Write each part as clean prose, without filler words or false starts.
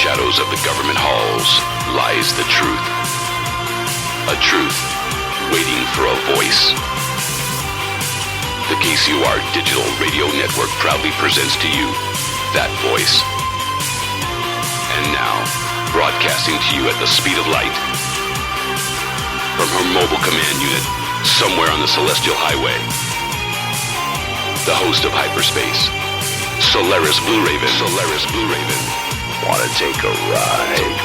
shadows of the government halls lies the truth. A truth waiting for a voice. The KCOR Digital Radio Network proudly presents to you that voice. And now, broadcasting to you at the speed of light from her mobile command unit somewhere on the Celestial Highway, the host of Hyperspace, Solaris Bluraven. Solaris Bluraven. Wanna take a ride?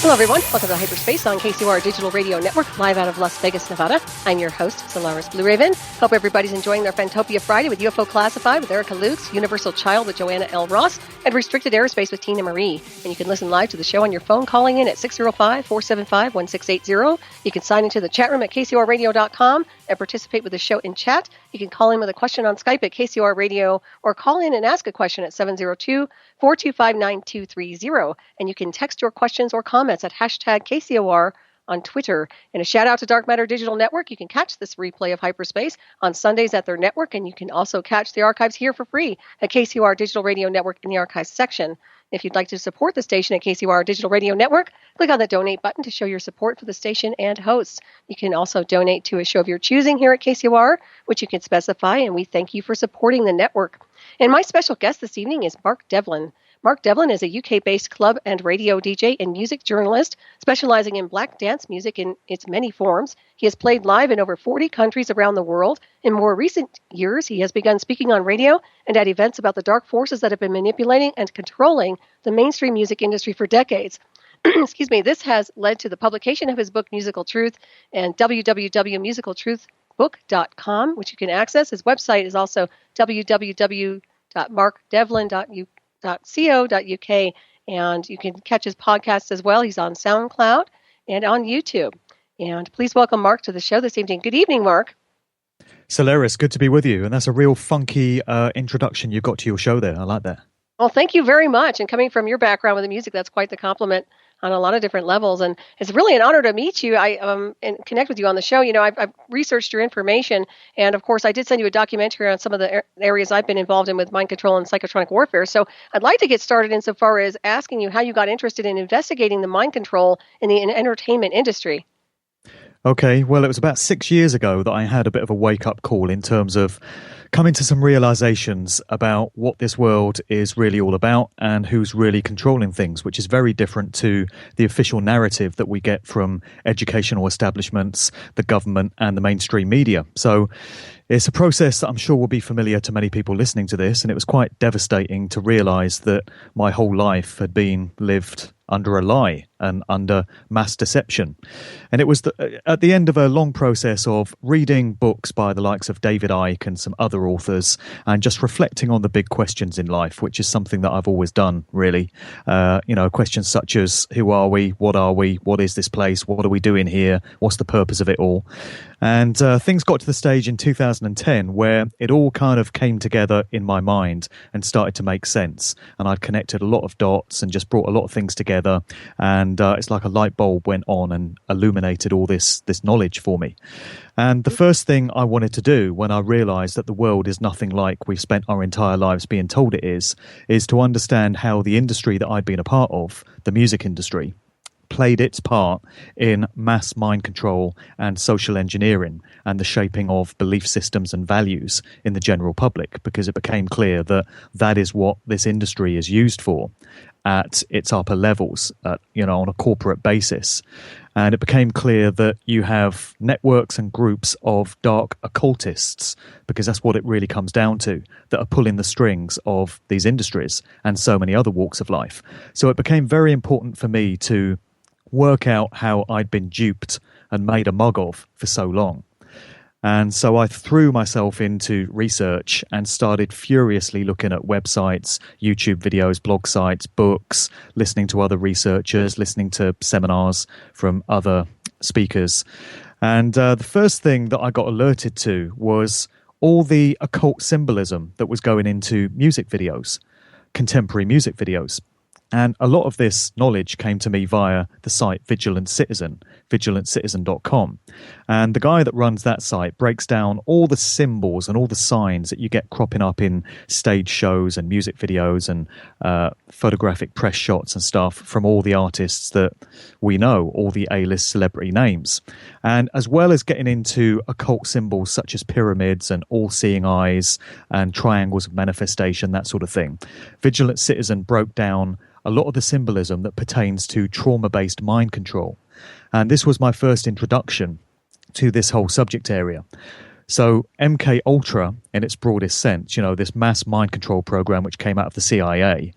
Hello, everyone. Welcome to Hyperspace on KCOR Digital Radio Network, live out of Las Vegas, Nevada. I'm your host, Solaris Bluraven. Hope everybody's enjoying their Fantopia Friday with UFO Classified with Erica Lukes, Universal Child with Joanna L. Ross, and Restricted Airspace with Tina Marie. And you can listen live to the show on your phone, calling in at 605-475-1680. You can sign into the chat room at kcorradio.com and participate with the show in chat. You can call in with a question on Skype at KCOR Radio or call in and ask a question at 702-425-9230. And you can text your questions or comments at hashtag KCOR on Twitter. And a shout out to Dark Matter Digital Network. You can catch this replay of Hyperspace on Sundays at their network, and you can also catch the archives here for free at KCOR Digital Radio Network in the archives section. If you'd like to support the station at KCOR Digital Radio Network, click on the donate button to show your support for the station and hosts. You can also donate to a show of your choosing here at KCOR, which you can specify, and we thank you for supporting the network. And my special guest this evening is Mark Devlin. Mark Devlin is a UK-based club and radio DJ and music journalist specializing in black dance music in its many forms. He has played live in over 40 countries around the world. In more recent years, he has begun speaking on radio and at events about the dark forces that have been manipulating and controlling the mainstream music industry for decades. Excuse me. This has led to the publication of his book, Musical Truth, and www.musicaltruthbook.com, which you can access. His website is also www.markdevlin.co.uk, and you can catch his podcasts as well. He's on SoundCloud and on YouTube. And please welcome Mark to the show this evening. Good evening, Mark. Solaris, good to be with you. And that's a real funky introduction you got to your show there. I like that. Well, thank you very much. And coming from your background with the music, that's quite the compliment on a lot of different levels. And it's really an honor to meet you and connect with you on the show. You know, I've researched your information. And of course, I did send you a documentary on some of the areas I've been involved in with mind control and psychotronic warfare. So I'd like to get started insofar as asking you how you got interested in investigating the mind control in the entertainment industry. Okay, well, it was about 6 years ago that I had a bit of a wake-up call in terms of coming to some realizations about what this world is really all about and who's really controlling things, which is very different to the official narrative that we get from educational establishments, the government, and the mainstream media. So it's a process that I'm sure will be familiar to many people listening to this, and it was quite devastating to realize that my whole life had been lived under a lie and under mass deception. And it was at the end of a long process of reading books by the likes of David Icke and some other authors and just reflecting on the big questions in life, which is something that I've always done, really. Questions such as, who are we? What is this place? What are we doing here? What's the purpose of it all? And things got to the stage in 2010 where it all kind of came together in my mind and started to make sense. And I'd connected a lot of dots and just brought a lot of things together. And it's like a light bulb went on and illuminated all this knowledge for me. And the first thing I wanted to do when I realized that the world is nothing like we've spent our entire lives being told it is to understand how the industry that I'd been a part of, the music industry, played its part in mass mind control and social engineering and the shaping of belief systems and values in the general public, because it became clear that that is what this industry is used for at its upper levels, on a corporate basis. And it became clear that you have networks and groups of dark occultists, because that's what it really comes down to, that are pulling the strings of these industries and so many other walks of life. So it became very important for me to work out how I'd been duped and made a mug of for so long. And so I threw myself into research and started furiously looking at websites, YouTube videos, blog sites, books, listening to other researchers, listening to seminars from other speakers. And the first thing that I got alerted to was all the occult symbolism that was going into music videos, contemporary music videos. And a lot of this knowledge came to me via the site Vigilant Citizen, vigilanttcitizen.com. And the guy that runs that site breaks down all the symbols and all the signs that you get cropping up in stage shows and music videos and photographic press shots and stuff from all the artists that we know, all the A-list celebrity names. And as well as getting into occult symbols such as pyramids and all-seeing eyes and triangles of manifestation, that sort of thing, Vigilant Citizen broke down a lot of the symbolism that pertains to trauma-based mind control. And this was my first introduction to this whole subject area. So MK Ultra, in its broadest sense, this mass mind control program which came out of the CIA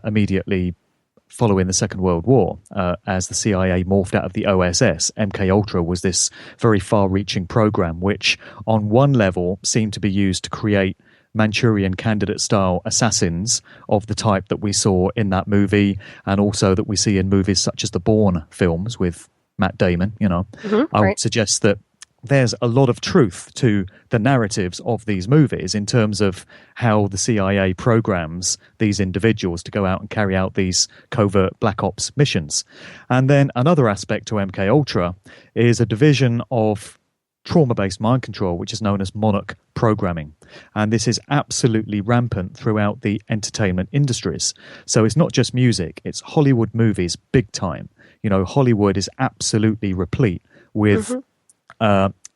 immediately following the Second World War, as the CIA morphed out of the OSS, MK Ultra was this very far-reaching program which on one level seemed to be used to create Manchurian Candidate-style assassins of the type that we saw in that movie, and also that we see in movies such as the Bourne films with Matt Damon. I would suggest that there's a lot of truth to the narratives of these movies in terms of how the CIA programs these individuals to go out and carry out these covert black ops missions. And then another aspect to MK Ultra is a division of trauma-based mind control, which is known as monarch programming. And this is absolutely rampant throughout the entertainment industries. So it's not just music, it's Hollywood movies big time. Hollywood is absolutely replete with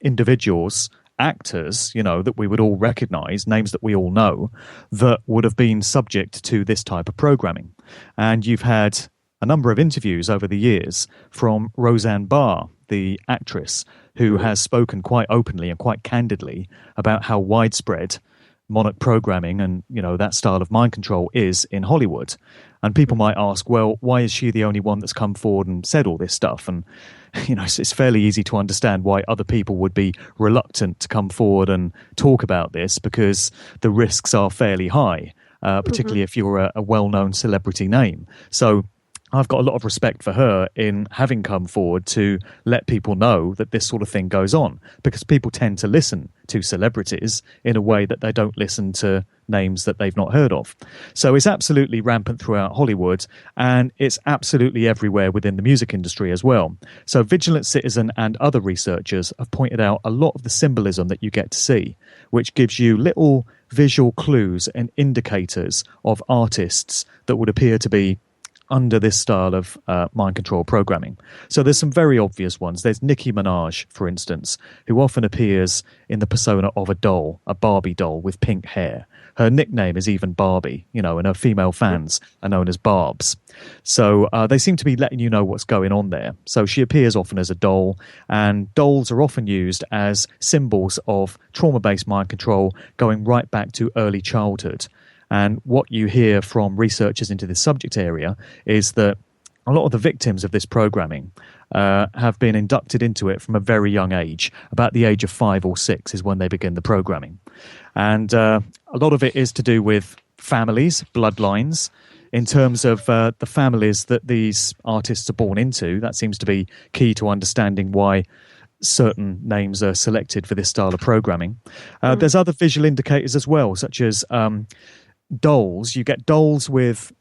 individuals, actors, that we would all recognize, names that we all know, that would have been subject to this type of programming. And you've had a number of interviews over the years from Roseanne Barr, the actress, who has spoken quite openly and quite candidly about how widespread monarch programming and, that style of mind control is in Hollywood. And people might ask, well, why is she the only one that's come forward and said all this stuff? And, it's fairly easy to understand why other people would be reluctant to come forward and talk about this, because the risks are fairly high, particularly if you're a well-known celebrity name. So I've got a lot of respect for her in having come forward to let people know that this sort of thing goes on, because people tend to listen to celebrities in a way that they don't listen to names that they've not heard of. So it's absolutely rampant throughout Hollywood, and it's absolutely everywhere within the music industry as well. So Vigilant Citizen and other researchers have pointed out a lot of the symbolism that you get to see, which gives you little visual clues and indicators of artists that would appear to be under this style of mind control programming. So there's some very obvious ones. There's Nicki Minaj, for instance, who often appears in the persona of a doll, a Barbie doll with pink hair. Her nickname is even Barbie, and her female fans are known as Barbs. So they seem to be letting you know what's going on there. So she appears often as a doll, and dolls are often used as symbols of trauma-based mind control going right back to early childhood. And what you hear from researchers into this subject area is that a lot of the victims of this programming have been inducted into it from a very young age. About the age of 5 or 6 is when they begin the programming. And a lot of it is to do with families, bloodlines, in terms of the families that these artists are born into. That seems to be key to understanding why certain names are selected for this style of programming. There's other visual indicators as well, such as dolls. You get dolls with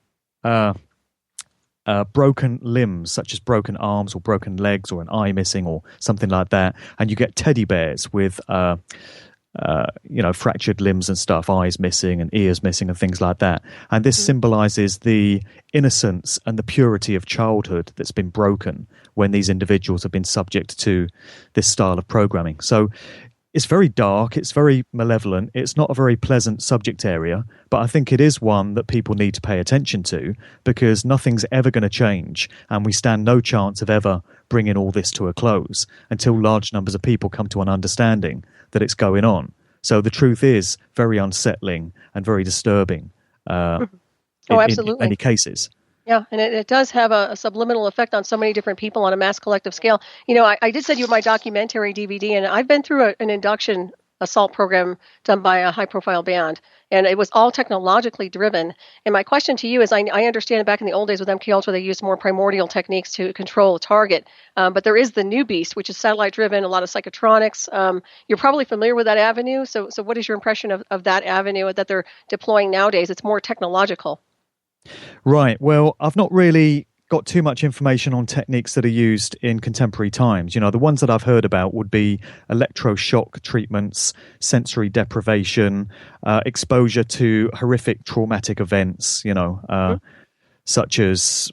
broken limbs, such as broken arms or broken legs or an eye missing or something like that. And you get teddy bears with fractured limbs and stuff, eyes missing and ears missing and things like that. And this symbolizes the innocence and the purity of childhood that's been broken when these individuals have been subject to this style of programming. So it's very dark, it's very malevolent, it's not a very pleasant subject area, but I think it is one that people need to pay attention to, because nothing's ever going to change, and we stand no chance of ever bringing all this to a close until large numbers of people come to an understanding that it's going on. So the truth is very unsettling and very disturbing in many cases. Yeah, and it does have a subliminal effect on so many different people on a mass collective scale. I did send you my documentary DVD, and I've been through an induction assault program done by a high-profile band, and it was all technologically driven. And my question to you is, I understand back in the old days with MK Ultra, they used more primordial techniques to control a target, but there is the new beast, which is satellite-driven, a lot of psychotronics. You're probably familiar with that avenue, so what is your impression of that avenue that they're deploying nowadays? It's more technological. Right. Well, I've not really got too much information on techniques that are used in contemporary times. The ones that I've heard about would be electroshock treatments, sensory deprivation, exposure to horrific traumatic events, such as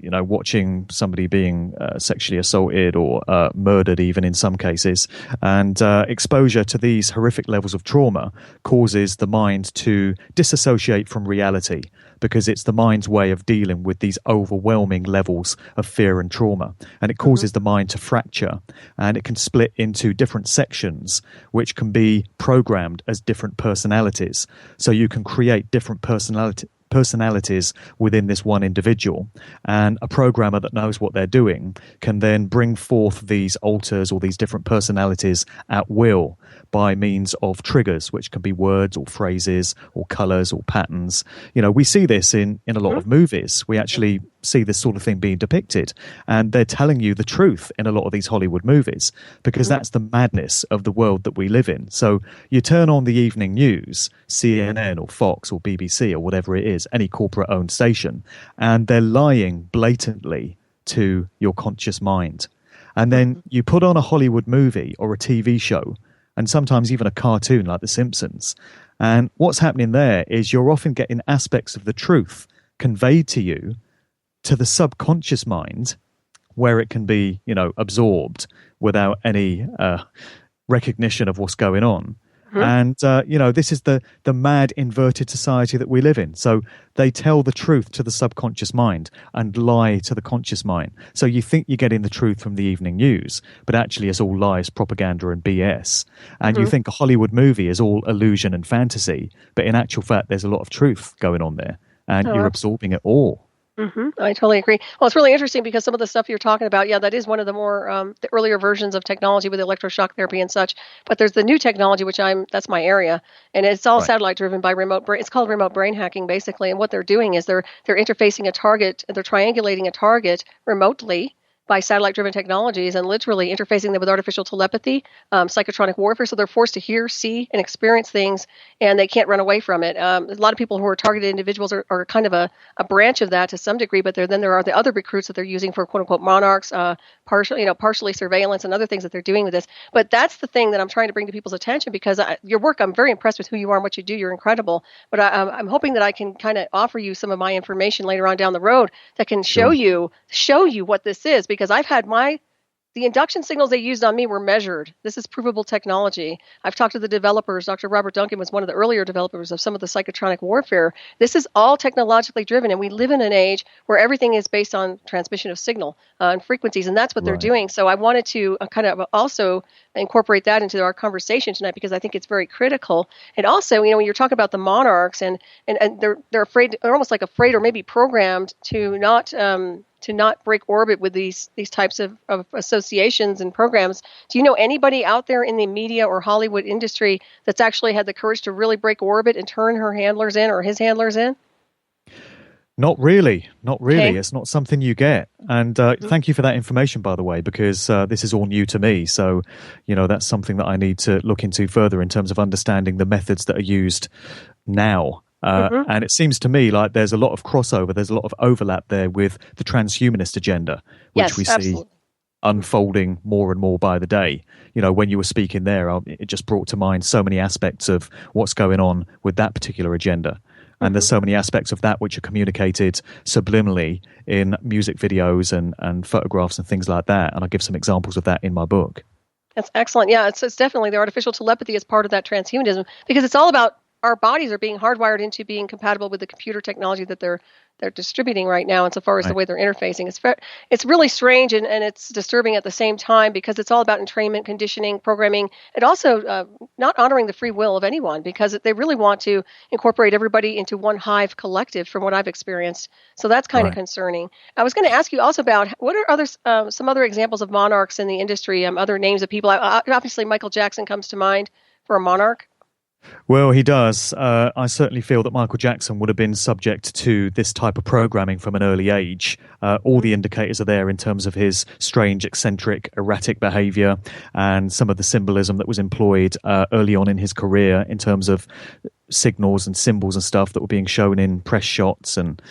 watching somebody being sexually assaulted or murdered, even in some cases. And exposure to these horrific levels of trauma causes the mind to disassociate from reality, because it's the mind's way of dealing with these overwhelming levels of fear and trauma. And it causes the mind to fracture, and it can split into different sections, which can be programmed as different personalities. So you can create different personalities within this one individual, and a programmer that knows what they're doing can then bring forth these alters or these different personalities at will by means of triggers, which can be words or phrases or colors or patterns. We see this in a lot of movies. We actually see this sort of thing being depicted, and they're telling you the truth in a lot of these Hollywood movies, because that's the madness of the world that we live in. So you turn on the evening news, CNN or Fox or BBC or whatever it is, any corporate owned station, and they're lying blatantly to your conscious mind. And then you put on a Hollywood movie or a TV show, and sometimes even a cartoon like The Simpsons, and what's happening there is you're often getting aspects of the truth conveyed to you to the subconscious mind, where it can be, absorbed without any recognition of what's going on. And, this is the mad inverted society that we live in. So they tell the truth to the subconscious mind and lie to the conscious mind. So you think you're getting the truth from the evening news, but actually it's all lies, propaganda and BS. And you think a Hollywood movie is all illusion and fantasy, but in actual fact, there's a lot of truth going on there, and you're absorbing it all. I totally agree. Well, it's really interesting because some of the stuff you're talking about, that is one of the more the earlier versions of technology with electroshock therapy and such. But there's the new technology, which that's my area, and it's all satellite driven by remote brain. It's called remote brain hacking, basically. And what they're doing is they're interfacing a target, they're triangulating a target remotely by satellite-driven technologies and literally interfacing them with artificial telepathy, psychotronic warfare. So they're forced to hear, see, and experience things, and they can't run away from it. A lot of people who are targeted individuals are kind of a branch of that to some degree, but there are the other recruits that they're using for quote-unquote monarchs, partially surveillance and other things that they're doing with this. But that's the thing that I'm trying to bring to people's attention, because your work, I'm very impressed with who you are and what you do. You're incredible. But I'm hoping that I can kind of offer you some of my information later on down the road that can show you what this is, because I've had the induction signals they used on me were measured. This is provable technology. I've talked to the developers. Dr. Robert Duncan was one of the earlier developers of some of the psychotronic warfare. This is all technologically driven, and we live in an age where everything is based on transmission of signal and frequencies, and that's what they're doing. So I wanted to kind of also incorporate that into our conversation tonight, because I think it's very critical. And also, when you're talking about the monarchs and they're afraid, they're almost like afraid or maybe programmed to not break orbit with these types of associations and programs. Do you know anybody out there in the media or Hollywood industry that's actually had the courage to really break orbit and turn her handlers in or his handlers in? Not really. Okay. It's not something you get. And thank you for that information, by the way, because this is all new to me. So, that's something that I need to look into further in terms of understanding the methods that are used now. And it seems to me like there's a lot of crossover, there's a lot of overlap there with the transhumanist agenda, which we see unfolding more and more by the day. When you were speaking there, it just brought to mind so many aspects of what's going on with that particular agenda. And there's so many aspects of that which are communicated subliminally in music videos and photographs and things like that. And I give some examples of that in my book. That's excellent. Yeah, it's definitely the artificial telepathy is part of that transhumanism, because it's all about our bodies are being hardwired into being compatible with the computer technology that they're distributing right now, insofar as the way they're interfacing. It's really strange and it's disturbing at the same time, because it's all about entrainment, conditioning, programming, and also not honoring the free will of anyone, because they really want to incorporate everybody into one hive collective, from what I've experienced. So that's kind of concerning. I was going to ask you also about what are some other examples of monarchs in the industry, other names of people. Obviously, Michael Jackson comes to mind for a monarch. Well, he does. I certainly feel that Michael Jackson would have been subject to this type of programming from an early age. All the indicators are there in terms of his strange, eccentric, erratic behavior and some of the symbolism that was employed early on in his career in terms of signals and symbols and stuff that were being shown in press shots and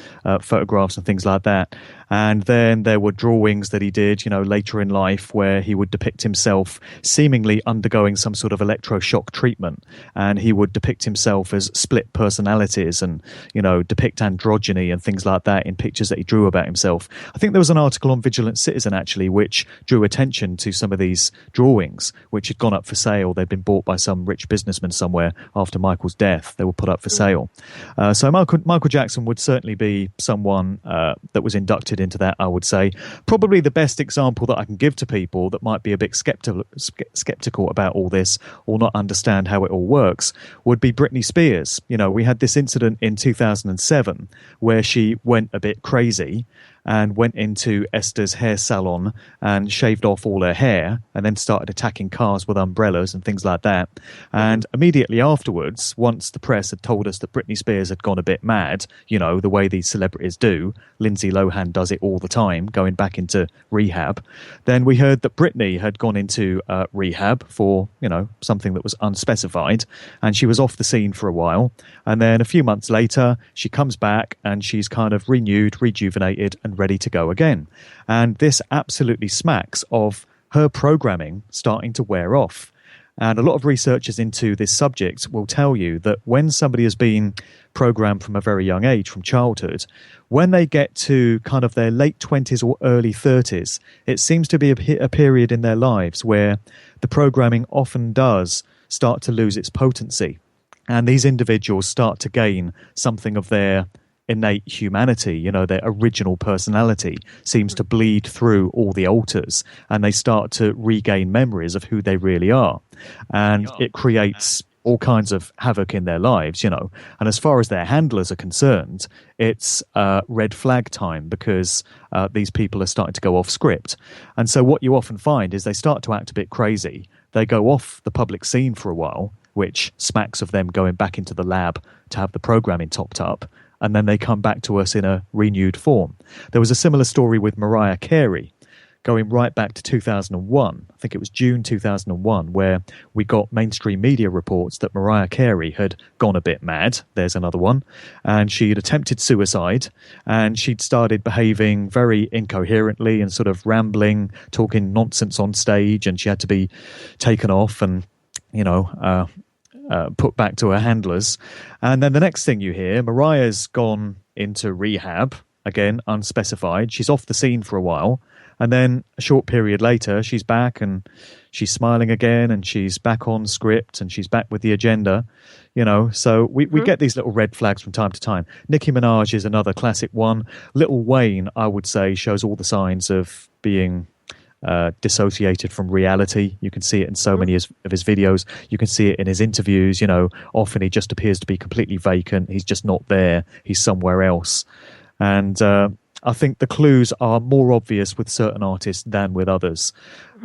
photographs and things like that. And then there were drawings that he did, later in life where he would depict himself seemingly undergoing some sort of electroshock treatment. And he would depict himself as split personalities and, depict androgyny and things like that in pictures that he drew about himself. I think there was an article on Vigilant Citizen, actually, which drew attention to some of these drawings, which had gone up for sale. They'd been bought by some rich businessman somewhere after Michael's death. They were put up for sale. So Michael Jackson would certainly be someone that was inducted into that, I would say. Probably the best example that I can give to people that might be a bit skeptical about all this or not understand how it all works would be Britney Spears. We had this incident in 2007 where she went a bit crazy and went into Esther's hair salon and shaved off all her hair and then started attacking cars with umbrellas and things like that. And immediately afterwards, once the press had told us that Britney Spears had gone a bit mad, the way these celebrities do, Lindsay Lohan does it all the time, going back into rehab, then we heard that Britney had gone into rehab for, something that was unspecified, and she was off the scene for a while. And then a few months later, she comes back and she's kind of renewed, rejuvenated, and ready to go again. And this absolutely smacks of her programming starting to wear off. And a lot of researchers into this subject will tell you that when somebody has been programmed from a very young age, from childhood, when they get to kind of their late 20s or early 30s, it seems to be a period in their lives where the programming often does start to lose its potency. And these individuals start to gain something of their innate humanity, their original personality seems to bleed through all the alters, and they start to regain memories of who they really are. And it creates all kinds of havoc in their lives, And as far as their handlers are concerned, it's red flag time because these people are starting to go off script. And so what you often find is they start to act a bit crazy. They go off the public scene for a while, which smacks of them going back into the lab to have the programming topped up. And then they come back to us in a renewed form. There was a similar story with Mariah Carey, going right back to 2001. I think it was June 2001, where we got mainstream media reports that Mariah Carey had gone a bit mad. There's another one. And she'd attempted suicide, and she'd started behaving very incoherently and sort of rambling, talking nonsense on stage, and she had to be taken off and, put back to her handlers. And then the next thing you hear, Mariah's gone into rehab, again, unspecified. She's off the scene for a while. And then a short period later, she's back and she's smiling again and she's back on script and she's back with the agenda, So we get these little red flags from time to time. Nicki Minaj is another classic one. Lil Wayne, I would say, shows all the signs of being dissociated from reality. You can see it in so many of his videos. You can see it in his interviews. Often he just appears to be completely vacant. He's just not there. He's somewhere else. And I think the clues are more obvious with certain artists than with others.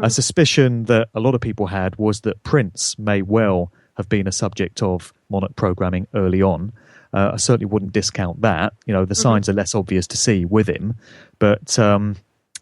A suspicion that a lot of people had was that Prince may well have been a subject of monarch programming early on. I certainly wouldn't discount that. The signs are less obvious to see with him, but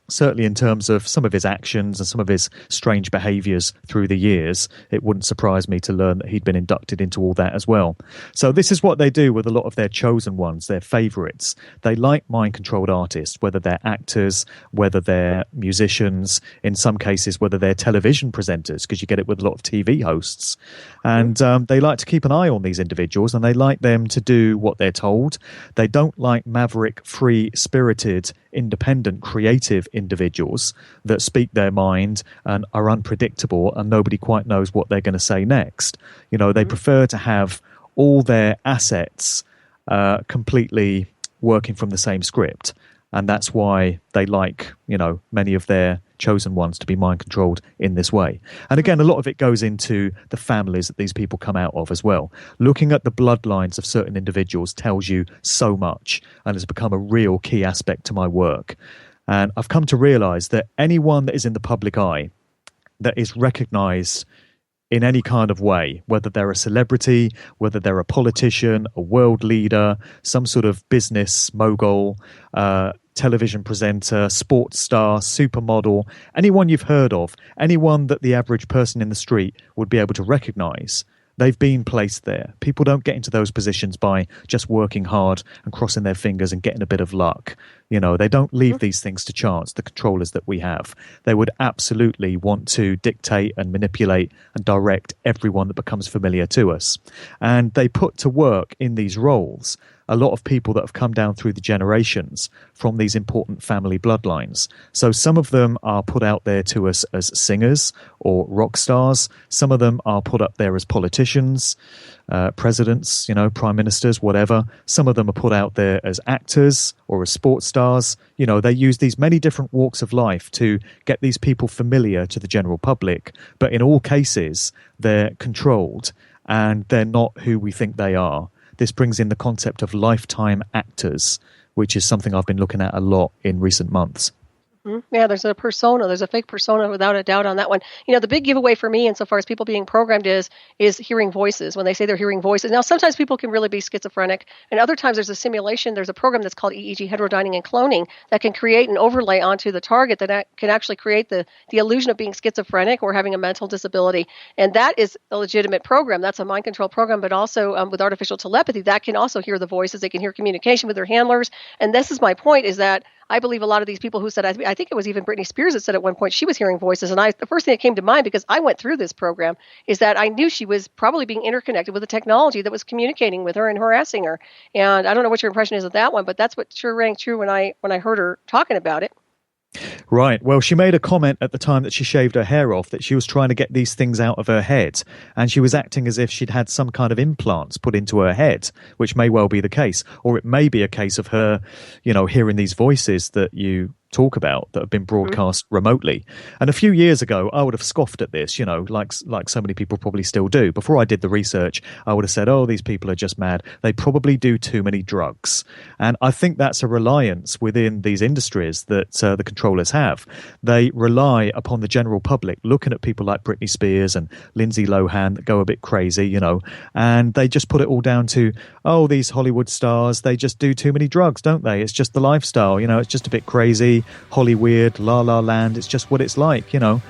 certainly in terms of some of his actions and some of his strange behaviours through the years, it wouldn't surprise me to learn that he'd been inducted into all that as well. So this is what they do with a lot of their chosen ones, their favourites. They like mind-controlled artists, whether they're actors, whether they're musicians, in some cases whether they're television presenters, because you get it with a lot of TV hosts. And they like to keep an eye on these individuals, and they like them to do what they're told. They don't like maverick, free-spirited, independent, creative individuals that speak their mind and are unpredictable and nobody quite knows what they're going to say next. They prefer to have all their assets completely working from the same script. And that's why they like, many of their chosen ones to be mind controlled in this way. And again, a lot of it goes into the families that these people come out of as well. Looking at the bloodlines of certain individuals tells you so much and has become a real key aspect to my work. And I've come to realize that anyone that is in the public eye that is recognized in any kind of way, whether they're a celebrity, whether they're a politician, a world leader, some sort of business mogul, television presenter, sports star, supermodel, anyone you've heard of, anyone that the average person in the street would be able to recognize, They've been placed there. People don't get into those positions by just working hard and crossing their fingers and getting a bit of luck. They don't leave these things to chance, the controllers that we have. They would absolutely want to dictate and manipulate and direct everyone that becomes familiar to us. And they put to work in these roles a lot of people that have come down through the generations from these important family bloodlines. So some of them are put out there to us as singers or rock stars. Some of them are put up there as politicians, presidents, prime ministers, whatever. Some of them are put out there as actors or as sports stars. They use these many different walks of life to get these people familiar to the general public. But in all cases, they're controlled and they're not who we think they are. This brings in the concept of lifetime actors, which is something I've been looking at a lot in recent months. Yeah, there's a persona. There's a fake persona without a doubt on that one. The big giveaway for me insofar as people being programmed is hearing voices. When they say they're hearing voices. Now, sometimes people can really be schizophrenic, and other times there's a simulation. There's a program that's called EEG heterodyning and cloning that can create an overlay onto the target that can actually create the illusion of being schizophrenic or having a mental disability. And that is a legitimate program. That's a mind control program, but also with artificial telepathy, that can also hear the voices. They can hear communication with their handlers. And this is my point, is that I believe a lot of these people who said, I think it was even Britney Spears that said at one point she was hearing voices. And the first thing that came to mind, because I went through this program, is that I knew she was probably being interconnected with a technology that was communicating with her and harassing her. And I don't know what your impression is of that one, but that's what sure rang true when I heard her talking about it. Right. Well, she made a comment at the time that she shaved her hair off that she was trying to get these things out of her head, and she was acting as if she'd had some kind of implants put into her head, which may well be the case. Or it may be a case of her, hearing these voices that you talk about that have been broadcast remotely. And a few years ago, I would have scoffed at this, like so many people probably still do. Before I did the research, I would have said, oh, these people are just mad. They probably do too many drugs. And I think that's a reliance within these industries that the controllers have. They rely upon the general public looking at people like Britney Spears and Lindsay Lohan that go a bit crazy, and they just put it all down to, oh, these Hollywood stars, they just do too many drugs, don't they? It's just the lifestyle, it's just a bit crazy. Hollywood, La La Land, it's just what it's like, And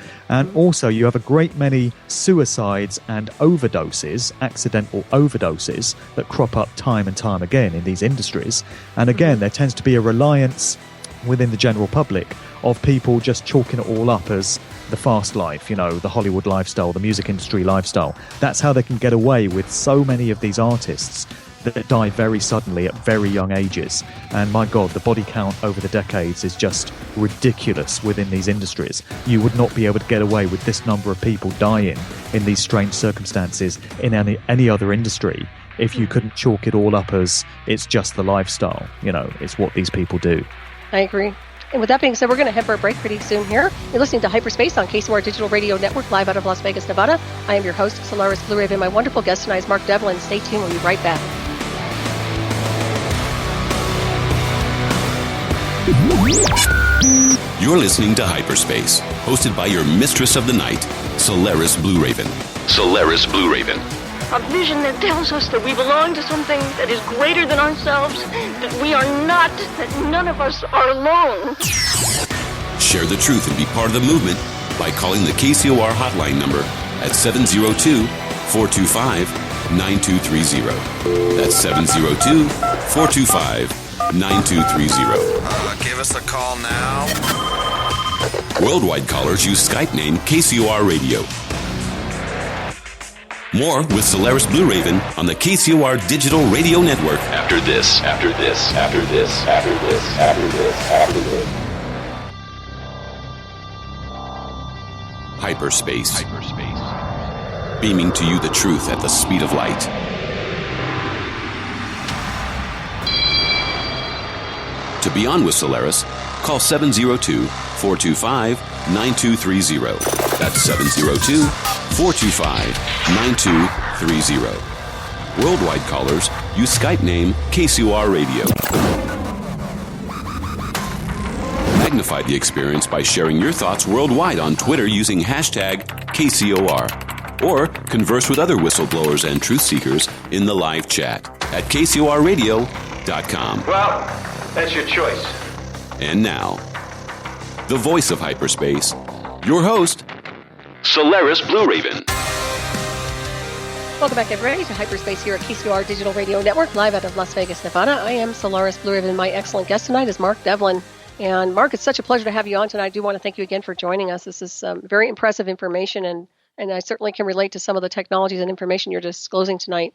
also you have a great many suicides and overdoses, accidental overdoses, that crop up time and time again in these industries. And again, there tends to be a reliance within the general public of people just chalking it all up as the fast life, the Hollywood lifestyle, the music industry lifestyle. That's how they can get away with so many of these artists that die very suddenly at very young ages. And my God, the body count over the decades is just ridiculous within these industries. You would not be able to get away with this number of people dying in these strange circumstances in any other industry if you couldn't chalk it all up as it's just the lifestyle. It's what these people do. I agree. And with that being said, we're going to head for a break pretty soon here. You're listening to Hyperspace on KCOR Digital Radio Network, live out of Las Vegas, Nevada. I am your host, Solaris Bluraven. My wonderful guest tonight is Mark Devlin. Stay tuned. We'll be right back. You're listening to Hyperspace, hosted by your mistress of the night, Solaris Bluraven. Solaris Bluraven. A vision that tells us that we belong to something that is greater than ourselves, that we are not, that none of us are alone. Share the truth and be part of the movement by calling the KCOR hotline number at 702-425-9230. That's 702-425-9230. Give us a call now. Worldwide callers use Skype name KCOR Radio. More with Solaris Bluraven on the KCOR Digital Radio Network. After this. Hyperspace. Beaming to you the truth at the speed of light. To be on with Solaris, call 702-425-9230. That's 702-425-9230. Worldwide callers use Skype name KCOR Radio. Magnify the experience by sharing your thoughts worldwide on Twitter using hashtag KCOR. Or converse with other whistleblowers and truth seekers in the live chat at KCORradio.com. Well, that's your choice. And now, the voice of hyperspace, your host, Solaris Bluraven. Welcome back, everybody, to Hyperspace here at KCOR Digital Radio Network, live out of Las Vegas, Nevada. I am Solaris Bluraven. My excellent guest tonight is Mark Devlin. And Mark, it's such a pleasure to have you on tonight. I do want to thank you again for joining us. This is very impressive information, and I certainly can relate to some of the technologies and information you're disclosing tonight.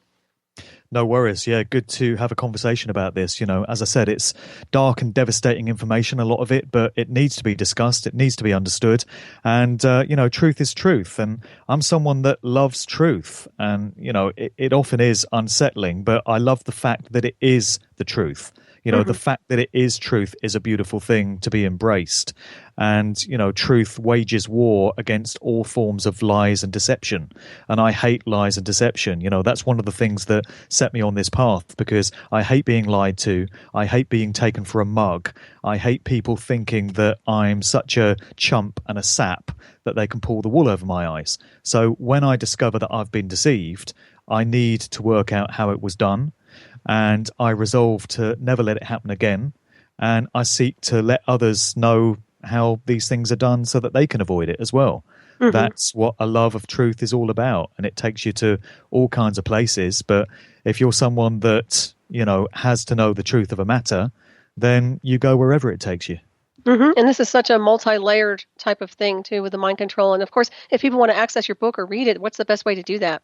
No worries. Yeah, good to have a conversation about this. You know, as I said, it's dark and devastating information, a lot of it, but it needs to be discussed. It needs to be understood. And, truth is truth. And I'm someone that loves truth. And, it often is unsettling, but I love the fact that it is the truth. The fact that it is truth is a beautiful thing to be embraced. And, truth wages war against all forms of lies and deception. And I hate lies and deception. That's one of the things that set me on this path, because I hate being lied to. I hate being taken for a mug. I hate people thinking that I'm such a chump and a sap that they can pull the wool over my eyes. So when I discover that I've been deceived, I need to work out how it was done. And I resolve to never let it happen again. And I seek to let others know how these things are done so that they can avoid it as well. Mm-hmm. That's what a love of truth is all about. And it takes you to all kinds of places. But if you're someone that, has to know the truth of a matter, then you go wherever it takes you. Mm-hmm. And this is such a multi-layered type of thing, too, with the mind control. And of course, if people want to access your book or read it, what's the best way to do that?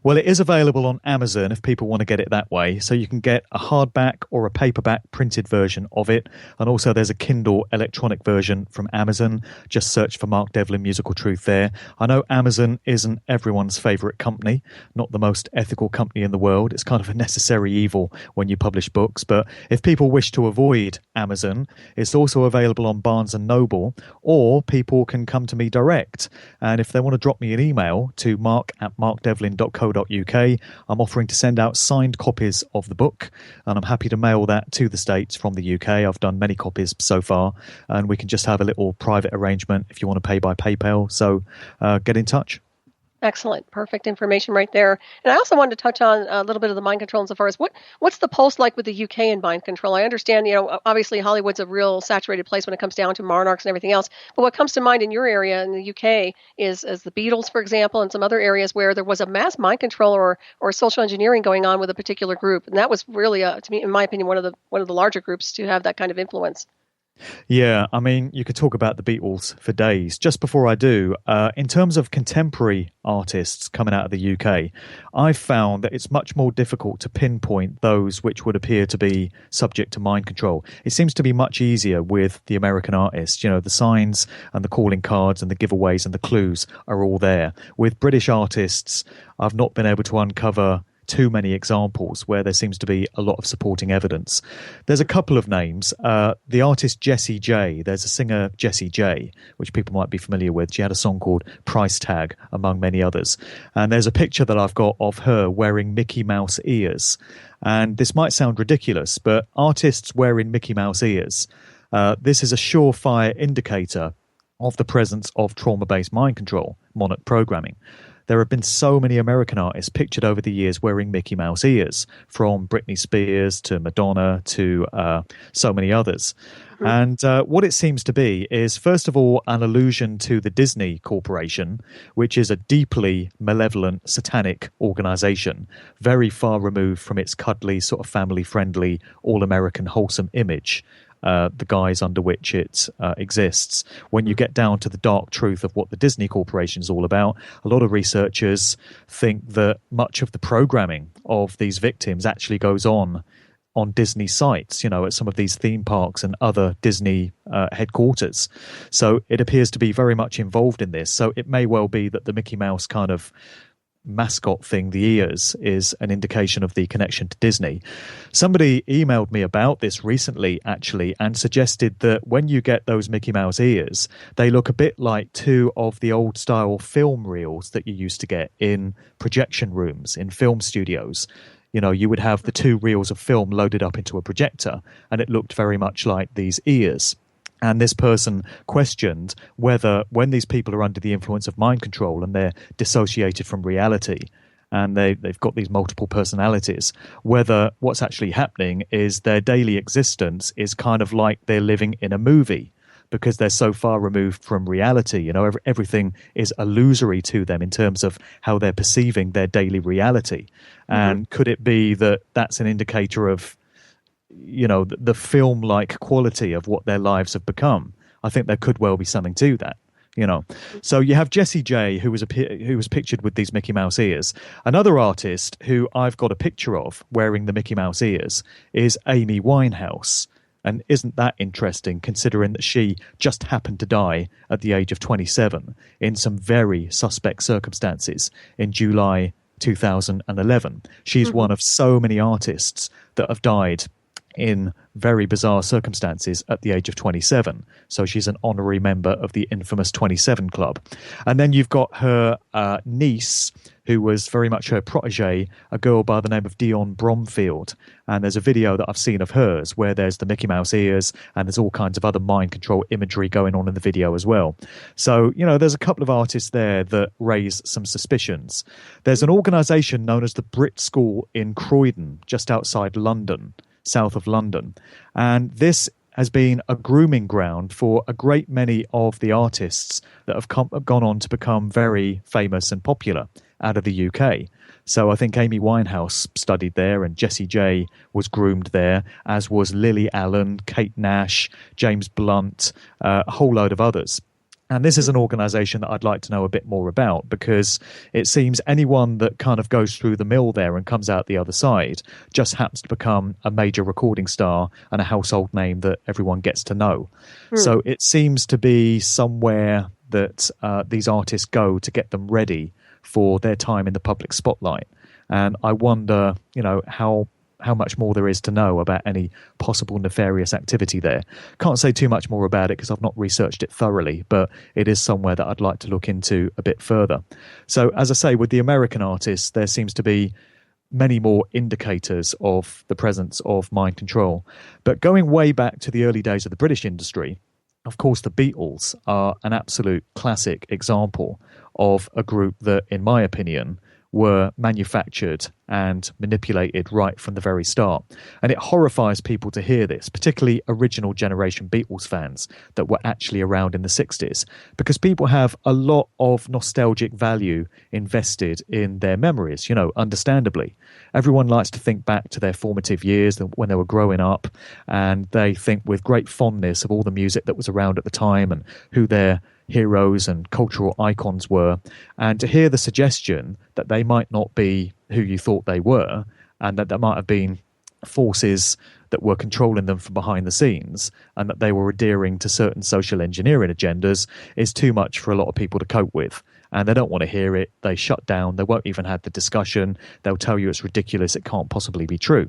Well, it is available on Amazon if people want to get it that way. So you can get a hardback or a paperback printed version of it. And also there's a Kindle electronic version from Amazon. Just search for Mark Devlin Musical Truth there. I know Amazon isn't everyone's favorite company, not the most ethical company in the world. It's kind of a necessary evil when you publish books. But if people wish to avoid Amazon, it's also available on Barnes & Noble, or people can come to me direct. And if they want to drop me an email to mark@markdevlin.co.uk, I'm offering to send out signed copies of the book, and I'm happy to mail that to the States from the UK. I've done many copies so far, and we can just have a little private arrangement if you want to pay by PayPal. So get in touch. Excellent. Perfect information right there. And I also wanted to touch on a little bit of the mind control insofar as what's the pulse like with the UK in mind control? I understand, obviously Hollywood's a real saturated place when it comes down to monarchs and everything else. But what comes to mind in your area in the UK is the Beatles, for example, and some other areas where there was a mass mind control or social engineering going on with a particular group. And that was really, to me, in my opinion, one of the larger groups to have that kind of influence. Yeah, I mean, you could talk about the Beatles for days. Just before I do, in terms of contemporary artists coming out of the UK, I've found that it's much more difficult to pinpoint those which would appear to be subject to mind control. It seems to be much easier with the American artists. The signs and the calling cards and the giveaways and the clues are all there. With British artists, I've not been able to uncover too many examples where there seems to be a lot of supporting evidence. There's a couple of names. The artist Jessie J, there's a singer Jessie J, which people might be familiar with. She had a song called Price Tag, among many others. And there's a picture that I've got of her wearing Mickey Mouse ears. And this might sound ridiculous, but artists wearing Mickey Mouse ears, this is a surefire indicator of the presence of trauma-based mind control, monarch programming. There have been so many American artists pictured over the years wearing Mickey Mouse ears, from Britney Spears to Madonna to so many others. And what it seems to be is, first of all, an allusion to the Disney Corporation, which is a deeply malevolent, satanic organization, very far removed from its cuddly, sort of family-friendly, all-American, wholesome image. The guise under which it exists. When you get down to the dark truth of what the Disney Corporation is all about, a lot of researchers think that much of the programming of these victims actually goes on Disney sites, at some of these theme parks and other Disney headquarters. So it appears to be very much involved in this. So it may well be that the Mickey Mouse kind of mascot thing, the ears, is an indication of the connection to Disney. Somebody emailed me about this recently, actually, and suggested that when you get those Mickey Mouse ears, they look a bit like two of the old style film reels that you used to get in projection rooms in film studios. You would have the two reels of film loaded up into a projector, and it looked very much like these ears. And this person questioned whether, when these people are under the influence of mind control and they're dissociated from reality, and they've got these multiple personalities, whether what's actually happening is their daily existence is kind of like they're living in a movie. because they're so far removed from reality. You know, everything is illusory to them in terms of how they're perceiving their daily reality. And could it be that that's an indicator of, you know, the film-like quality of what their lives have become? I think there could well be something to that. You know, so you have Jessie J, who was pictured with these Mickey Mouse ears. Another artist who I've got a picture of wearing the Mickey Mouse ears is Amy Winehouse. And isn't that interesting, considering that she just happened to die at the age of 27 in some very suspect circumstances in July 2011. She's one of so many artists that have died in very bizarre circumstances at the age of 27. So she's an honorary member of the infamous 27 Club. And then you've got her niece, who was very much her protege, a girl by the name of Dionne Bromfield. And there's a video that I've seen of hers where there's the Mickey Mouse ears and there's all kinds of other mind control imagery going on in the video as well. So, you know, there's a couple of artists there that raise some suspicions. There's an organisation known as the Brit School in Croydon, just outside London, south of London. And this has been a grooming ground for a great many of the artists that have gone on to become very famous and popular out of the UK. So I think Amy Winehouse studied there and Jessie J was groomed there, as was Lily Allen, Kate Nash, James Blunt, a whole load of others. And this is an organisation that I'd like to know a bit more about, because it seems anyone that kind of goes through the mill there and comes out the other side just happens to become a major recording star and a household name that everyone gets to know. So it seems to be somewhere that these artists go to get them ready for their time in the public spotlight. And I wonder, you know, how much more there is to know about any possible nefarious activity there. Can't say too much more about it because I've not researched it thoroughly, but it is somewhere that I'd like to look into a bit further. So, as I say, with the American artists, there seems to be many more indicators of the presence of mind control. But going way back to the early days of the British industry, of course, the Beatles are an absolute classic example of a group that, in my opinion, were manufactured and manipulated right from the very start. And it horrifies people to hear this, particularly original generation Beatles fans that were actually around in the 60s, because people have a lot of nostalgic value invested in their memories, you know, understandably. Everyone likes to think back to their formative years when they were growing up, and they think with great fondness of all the music that was around at the time and who their heroes and cultural icons were. And to hear the suggestion that they might not be who you thought they were, and that there might have been forces that were controlling them from behind the scenes, and that they were adhering to certain social engineering agendas, is too much for a lot of people to cope with. And they don't want to hear it. They shut down. They won't even have the discussion. They'll tell you it's ridiculous. It can't possibly be true.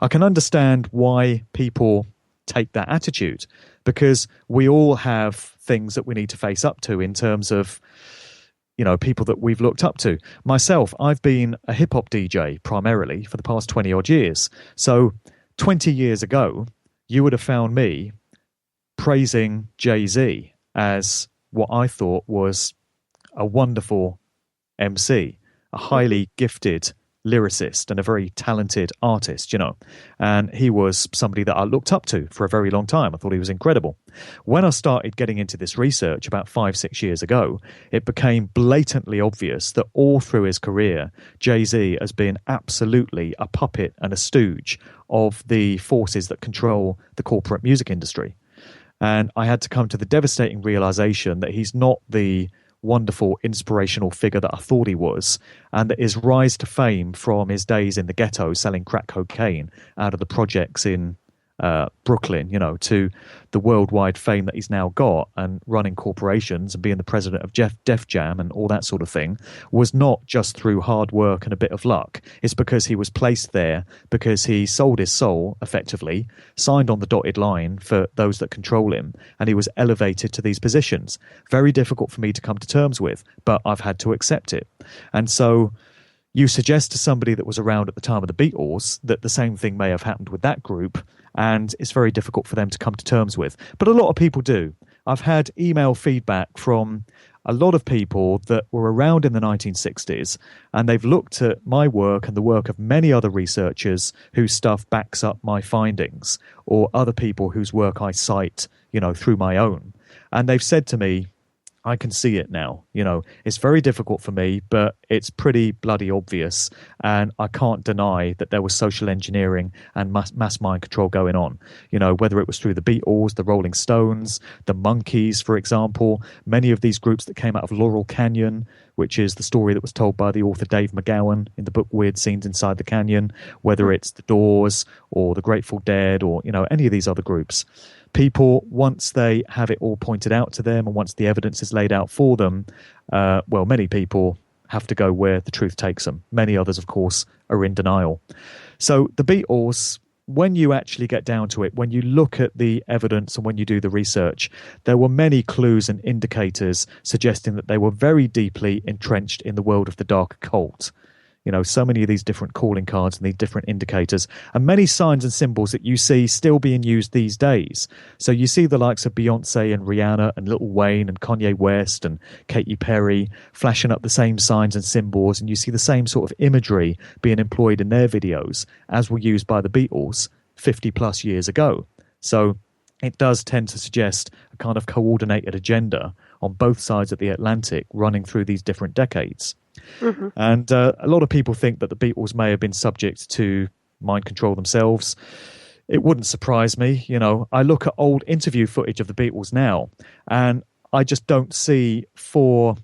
I can understand why people take that attitude, because we all have things that we need to face up to in terms of, you know, people that we've looked up to. Myself, I've been a hip-hop DJ primarily for the past 20 odd years. So 20 years ago, you would have found me praising Jay-Z as what I thought was a wonderful MC, a highly gifted lyricist and a very talented artist, you know. And he was somebody that I looked up to for a very long time. I thought he was incredible. When I started getting into this research about 5-6 years ago, it became blatantly obvious that all through his career, Jay-Z has been absolutely a puppet and a stooge of the forces that control the corporate music industry. And I had to come to the devastating realization that he's not the wonderful inspirational figure that I thought he was, and that his rise to fame from his days in the ghetto selling crack cocaine out of the projects in Brooklyn, you know, to the worldwide fame that he's now got and running corporations and being the president of Def Jam and all that sort of thing, was not just through hard work and a bit of luck. It's because he was placed there, because he sold his soul effectively, signed on the dotted line for those that control him, and he was elevated to these positions. Very difficult for me to come to terms with, but I've had to accept it. And so you suggest to somebody that was around at the time of the Beatles that the same thing may have happened with that group, and it's very difficult for them to come to terms with. But a lot of people do. I've had email feedback from a lot of people that were around in the 1960s, and they've looked at my work and the work of many other researchers whose stuff backs up my findings, or other people whose work I cite, you know, through my own. And they've said to me, I can see it now. It's very difficult for me, but it's pretty bloody obvious. And I can't deny that there was social engineering and mass mind control going on. Whether it was through the Beatles, the Rolling Stones, the Monkees, for example, many of these groups that came out of Laurel Canyon, which is the story that was told by the author Dave McGowan in the book Weird Scenes Inside the Canyon, whether it's the Doors or the Grateful Dead or, any of these other groups. People, once they have it all pointed out to them and once the evidence is laid out for them, many people have to go where the truth takes them. Many others, of course, are in denial. So the Beatles, when you actually get down to it, when you look at the evidence and when you do the research, there were many clues and indicators suggesting that they were very deeply entrenched in the world of the dark occult. So many of these different calling cards and these different indicators and many signs and symbols that you see still being used these days. So you see the likes of Beyonce and Rihanna and Lil Wayne and Kanye West and Katy Perry flashing up the same signs and symbols, and you see the same sort of imagery being employed in their videos as were used by the Beatles 50 plus years ago. So it does tend to suggest a kind of coordinated agenda on both sides of the Atlantic running through these different decades. Mm-hmm. And a lot of people think that the Beatles may have been subject to mind control themselves. It wouldn't surprise me. I look at old interview footage of the Beatles now, and I just don't see four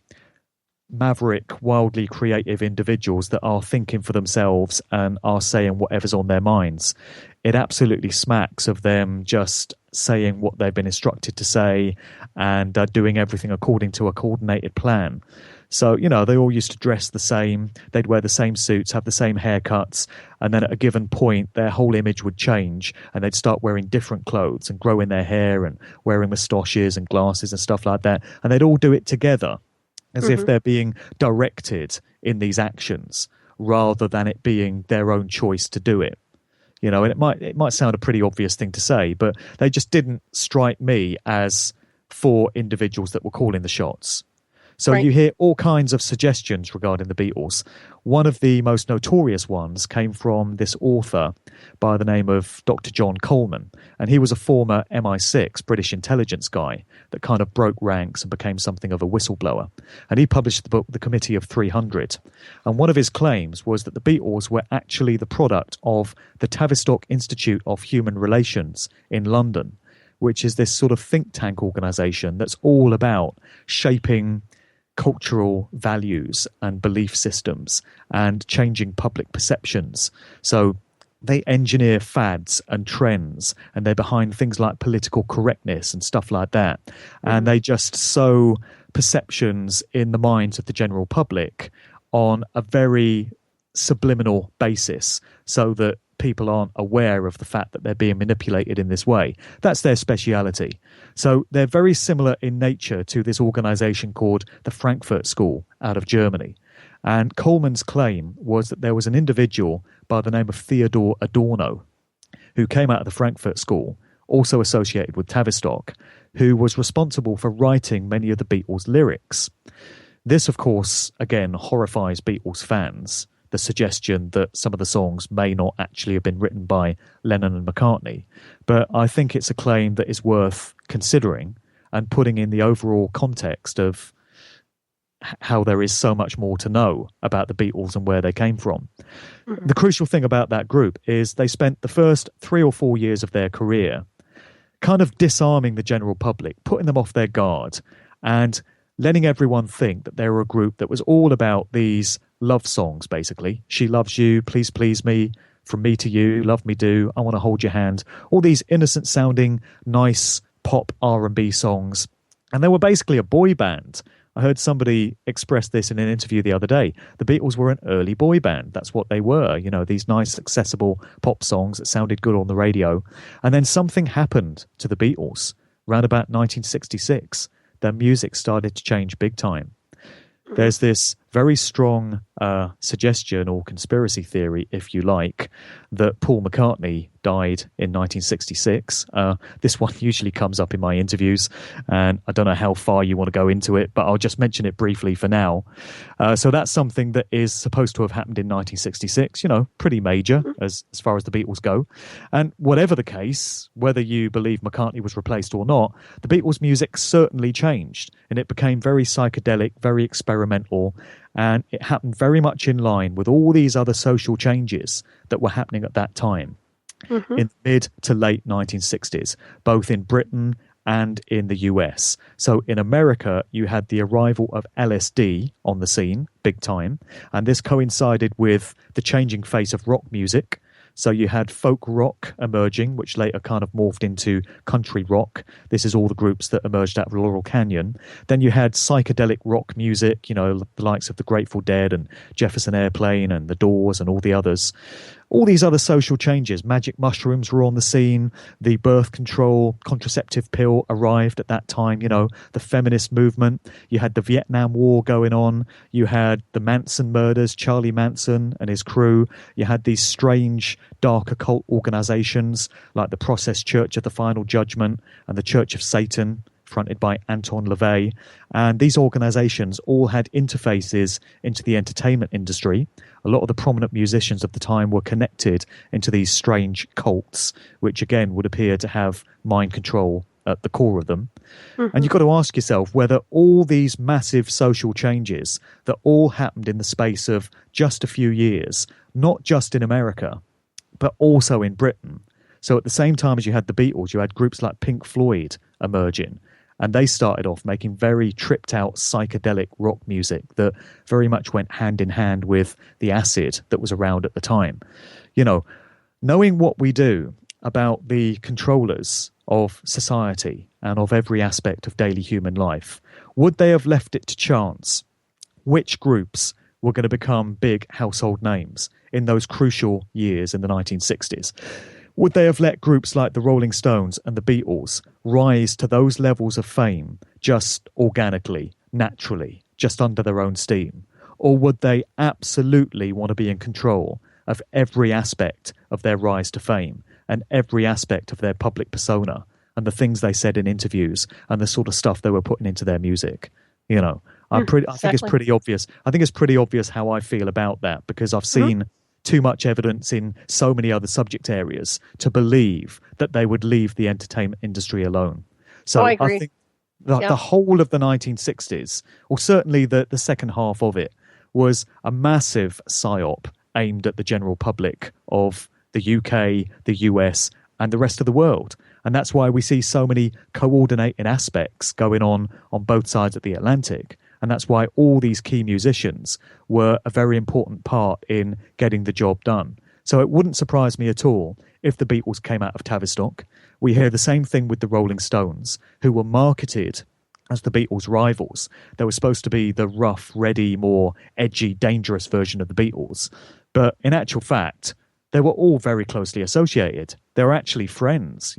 maverick, wildly creative individuals that are thinking for themselves and are saying whatever's on their minds. It absolutely smacks of them just saying what they've been instructed to say and doing everything according to a coordinated plan. So, they all used to dress the same. They'd wear the same suits, have the same haircuts. And then at a given point, their whole image would change and they'd start wearing different clothes and growing their hair and wearing moustaches and glasses and stuff like that. And they'd all do it together as if they're being directed in these actions rather than it being their own choice to do it. And it might sound a pretty obvious thing to say, but they just didn't strike me as four individuals that were calling the shots. So You hear all kinds of suggestions regarding the Beatles. One of the most notorious ones came from this author by the name of Dr. John Coleman. And he was a former MI6 British intelligence guy that kind of broke ranks and became something of a whistleblower. And he published the book The Committee of 300. And one of his claims was that the Beatles were actually the product of the Tavistock Institute of Human Relations in London, which is this sort of think tank organisation that's all about shaping cultural values and belief systems and changing public perceptions. So they engineer fads and trends, and they're behind things like political correctness and stuff like that. And they just sow perceptions in the minds of the general public on a very subliminal basis so that people aren't aware of the fact that they're being manipulated in this way. That's their speciality. So they're very similar in nature to this organization called the Frankfurt School out of Germany. And Coleman's claim was that there was an individual by the name of Theodore Adorno who came out of the Frankfurt School, also associated with Tavistock, who was responsible for writing many of the Beatles' lyrics. This, of course, again, horrifies Beatles fans, the suggestion that some of the songs may not actually have been written by Lennon and McCartney. But I think it's a claim that is worth considering and putting in the overall context of how there is so much more to know about the Beatles and where they came from. Mm-hmm. The crucial thing about that group is they spent the first 3 or 4 years of their career kind of disarming the general public, putting them off their guard and letting everyone think that they were a group that was all about these love songs, basically. She Loves You, Please Please Me, From Me to You, Love Me Do, I Want to Hold Your Hand. All these innocent sounding, nice pop R&B songs. And they were basically a boy band. I heard somebody express this in an interview the other day. The Beatles were an early boy band. That's what they were. You know, these nice, accessible pop songs that sounded good on the radio. And then something happened to the Beatles around about 1966. Their music started to change big time. There's this very strong suggestion or conspiracy theory, if you like, that Paul McCartney died in 1966. This one usually comes up in my interviews, and I don't know how far you want to go into it, but I'll just mention it briefly for now. So that's something that is supposed to have happened in 1966, pretty major as far as the Beatles go. And whatever the case, whether you believe McCartney was replaced or not, the Beatles' music certainly changed, and it became very psychedelic, very experimental, and it happened very much in line with all these other social changes that were happening at that time in the mid to late 1960s, both in Britain and in the US. So in America, you had the arrival of LSD on the scene, big time, and this coincided with the changing face of rock music. So you had folk rock emerging, which later kind of morphed into country rock. This is all the groups that emerged out of Laurel Canyon. Then you had psychedelic rock music, the likes of the Grateful Dead and Jefferson Airplane and the Doors and all the others. All these other social changes. Magic mushrooms were on the scene. The birth control contraceptive pill arrived at that time. The feminist movement. You had the Vietnam War going on. You had the Manson murders, Charlie Manson and his crew. You had these strange dark occult organizations like the Process Church of the Final Judgment and the Church of Satan, fronted by Anton LaVey. And these organizations all had interfaces into the entertainment industry. A lot of the prominent musicians of the time were connected into these strange cults, which again would appear to have mind control at the core of them. And you've got to ask yourself whether all these massive social changes that all happened in the space of just a few years, not just in America, but also in Britain. So at the same time as you had the Beatles, you had groups like Pink Floyd emerging. And they started off making very tripped out psychedelic rock music that very much went hand in hand with the acid that was around at the time. Knowing what we do about the controllers of society and of every aspect of daily human life, would they have left it to chance which groups were going to become big household names in those crucial years in the 1960s? Would they have let groups like the Rolling Stones and the Beatles rise to those levels of fame just organically, naturally, just under their own steam? Or would they absolutely want to be in control of every aspect of their rise to fame and every aspect of their public persona and the things they said in interviews and the sort of stuff they were putting into their music? I think it's pretty obvious. I think it's pretty obvious how I feel about that, because I've seen too much evidence in so many other subject areas to believe that they would leave the entertainment industry alone. So I think the whole of the 1960s, or certainly the second half of it, was a massive psyop aimed at the general public of the UK, the US, and the rest of the world. And that's why we see so many coordinating aspects going on both sides of the Atlantic. And that's why all these key musicians were a very important part in getting the job done. So it wouldn't surprise me at all if the Beatles came out of Tavistock. We hear the same thing with the Rolling Stones, who were marketed as the Beatles' rivals. They were supposed to be the rough, ready, more edgy, dangerous version of the Beatles. But in actual fact, they were all very closely associated. They were actually friends,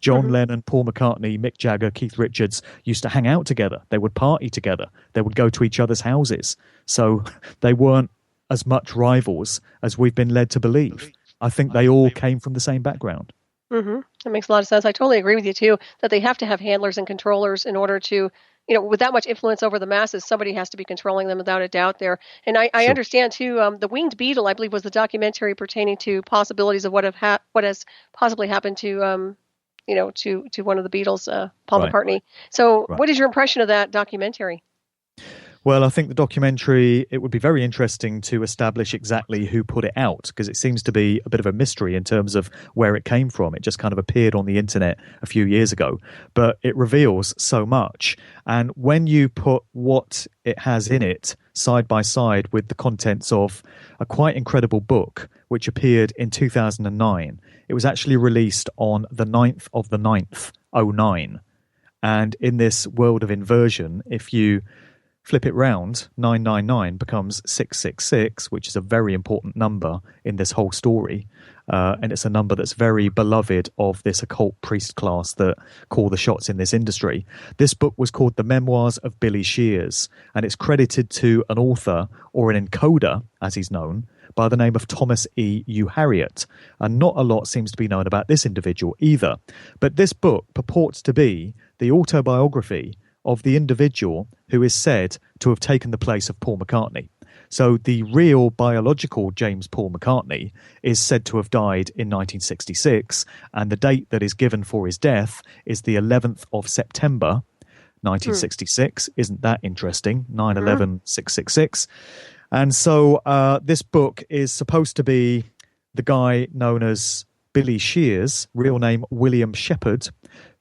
John Lennon, Paul McCartney, Mick Jagger, Keith Richards used to hang out together. They would party together. They would go to each other's houses. So they weren't as much rivals as we've been led to believe. I think they all came from the same background. That makes a lot of sense. I totally agree with you, too, that they have to have handlers and controllers in order to, with that much influence over the masses, somebody has to be controlling them without a doubt there. And I understand, too, The Winged Beetle, I believe, was the documentary pertaining to possibilities of what has possibly happened to to one of the Beatles, Paul McCartney. So what is your impression of that documentary? Well, I think the documentary, it would be very interesting to establish exactly who put it out, because it seems to be a bit of a mystery in terms of where it came from. It just kind of appeared on the internet a few years ago, but it reveals so much. And when you put what it has in it side by side with the contents of a quite incredible book, which appeared in 2009, it was actually released on the 9th of the 9th, 09. And in this world of inversion, if you flip it round, 999 becomes 666, which is a very important number in this whole story. and it's a number that's very beloved of this occult priest class that call the shots in this industry. This book was called The Memoirs of Billy Shears, and it's credited to an author, or an encoder, as he's known, by the name of Thomas E. Harriot. And not a lot seems to be known about this individual either. But this book purports to be the autobiography of the individual who is said to have taken the place of Paul McCartney. So the real biological James Paul McCartney is said to have died in 1966, and the date that is given for his death is the 11th of September, 1966. Isn't that interesting? 9/11/666. And so this book is supposed to be the guy known as Billy Shears, real name William Shepherd,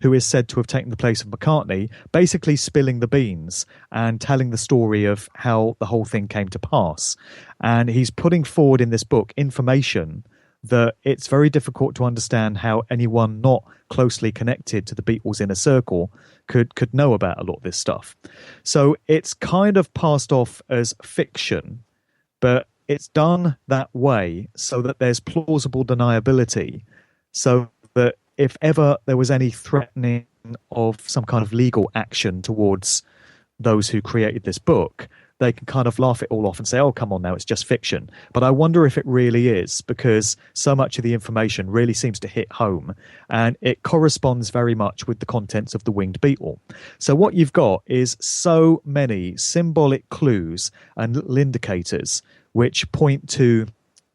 who is said to have taken the place of McCartney, basically spilling the beans and telling the story of how the whole thing came to pass. And he's putting forward in this book information that it's very difficult to understand how anyone not closely connected to the Beatles' inner circle could know about a lot of this stuff. So it's kind of passed off as fiction, but it's done that way so that there's plausible deniability, so that if ever there was any threatening of some kind of legal action towards those who created this book, they can kind of laugh it all off and say, oh, come on now, it's just fiction. But I wonder if it really is, because so much of the information really seems to hit home, and it corresponds very much with the contents of The Winged Beetle. So what you've got is so many symbolic clues and little indicators which point to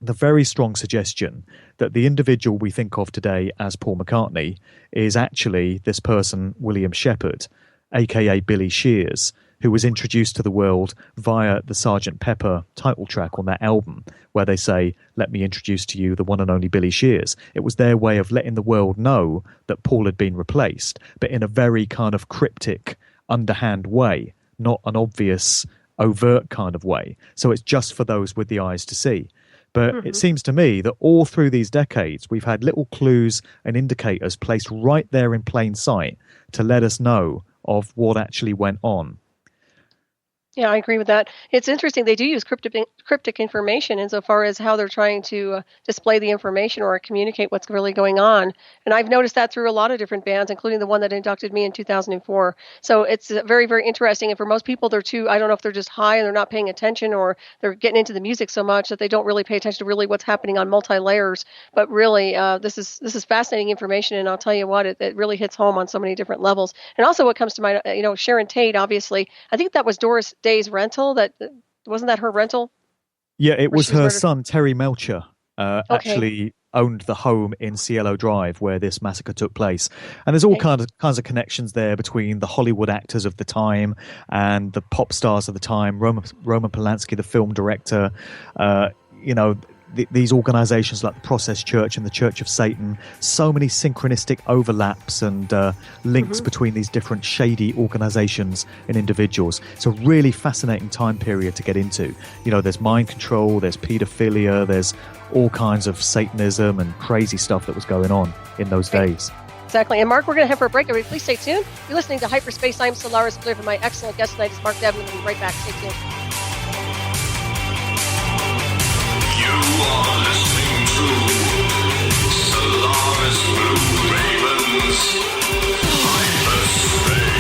the very strong suggestion that the individual we think of today as Paul McCartney is actually this person, William Shepherd, aka Billy Shears, who was introduced to the world via the Sgt. Pepper title track on that album, where they say, let me introduce to you the one and only Billy Shears. It was their way of letting the world know that Paul had been replaced, but in a very kind of cryptic, underhand way, not an obvious, overt kind of way. So it's just for those with the eyes to see. But it seems to me that all through these decades, we've had little clues and indicators placed right there in plain sight to let us know of what actually went on. Yeah, I agree with that. It's interesting. They do use cryptic information insofar as how they're trying to display the information or communicate what's really going on. And I've noticed that through a lot of different bands, including the one that inducted me in 2004. So it's very, very interesting. And for most people, I don't know if they're just high and they're not paying attention, or they're getting into the music so much that they don't really pay attention to really what's happening on multi-layers. But really, this is fascinating information. And I'll tell you what, it really hits home on so many different levels. And also what comes to mind, Sharon Tate, obviously, I think that was Doris Day's rental. Wasn't that her rental? Yeah, it was her son, Terry Melcher, actually owned the home in Cielo Drive where this massacre took place. And there's all kinds of connections there between the Hollywood actors of the time and the pop stars of the time, Roman Polanski, the film director, these organizations like the Process Church and the Church of Satan, so many synchronistic overlaps and links between these different shady organizations and individuals. It's a really fascinating time period to get into. There's mind control, there's pedophilia, there's all kinds of Satanism and crazy stuff that was going on in those days. Exactly. And Mark, we're going to head for a break. Everybody, please stay tuned. You're listening to Hyperspace. I'm Solaris Bluraven. My excellent guest tonight is Mark Devlin. We'll be right back. Stay tuned. You are listening to Solaris Bluraven's Hyperspace.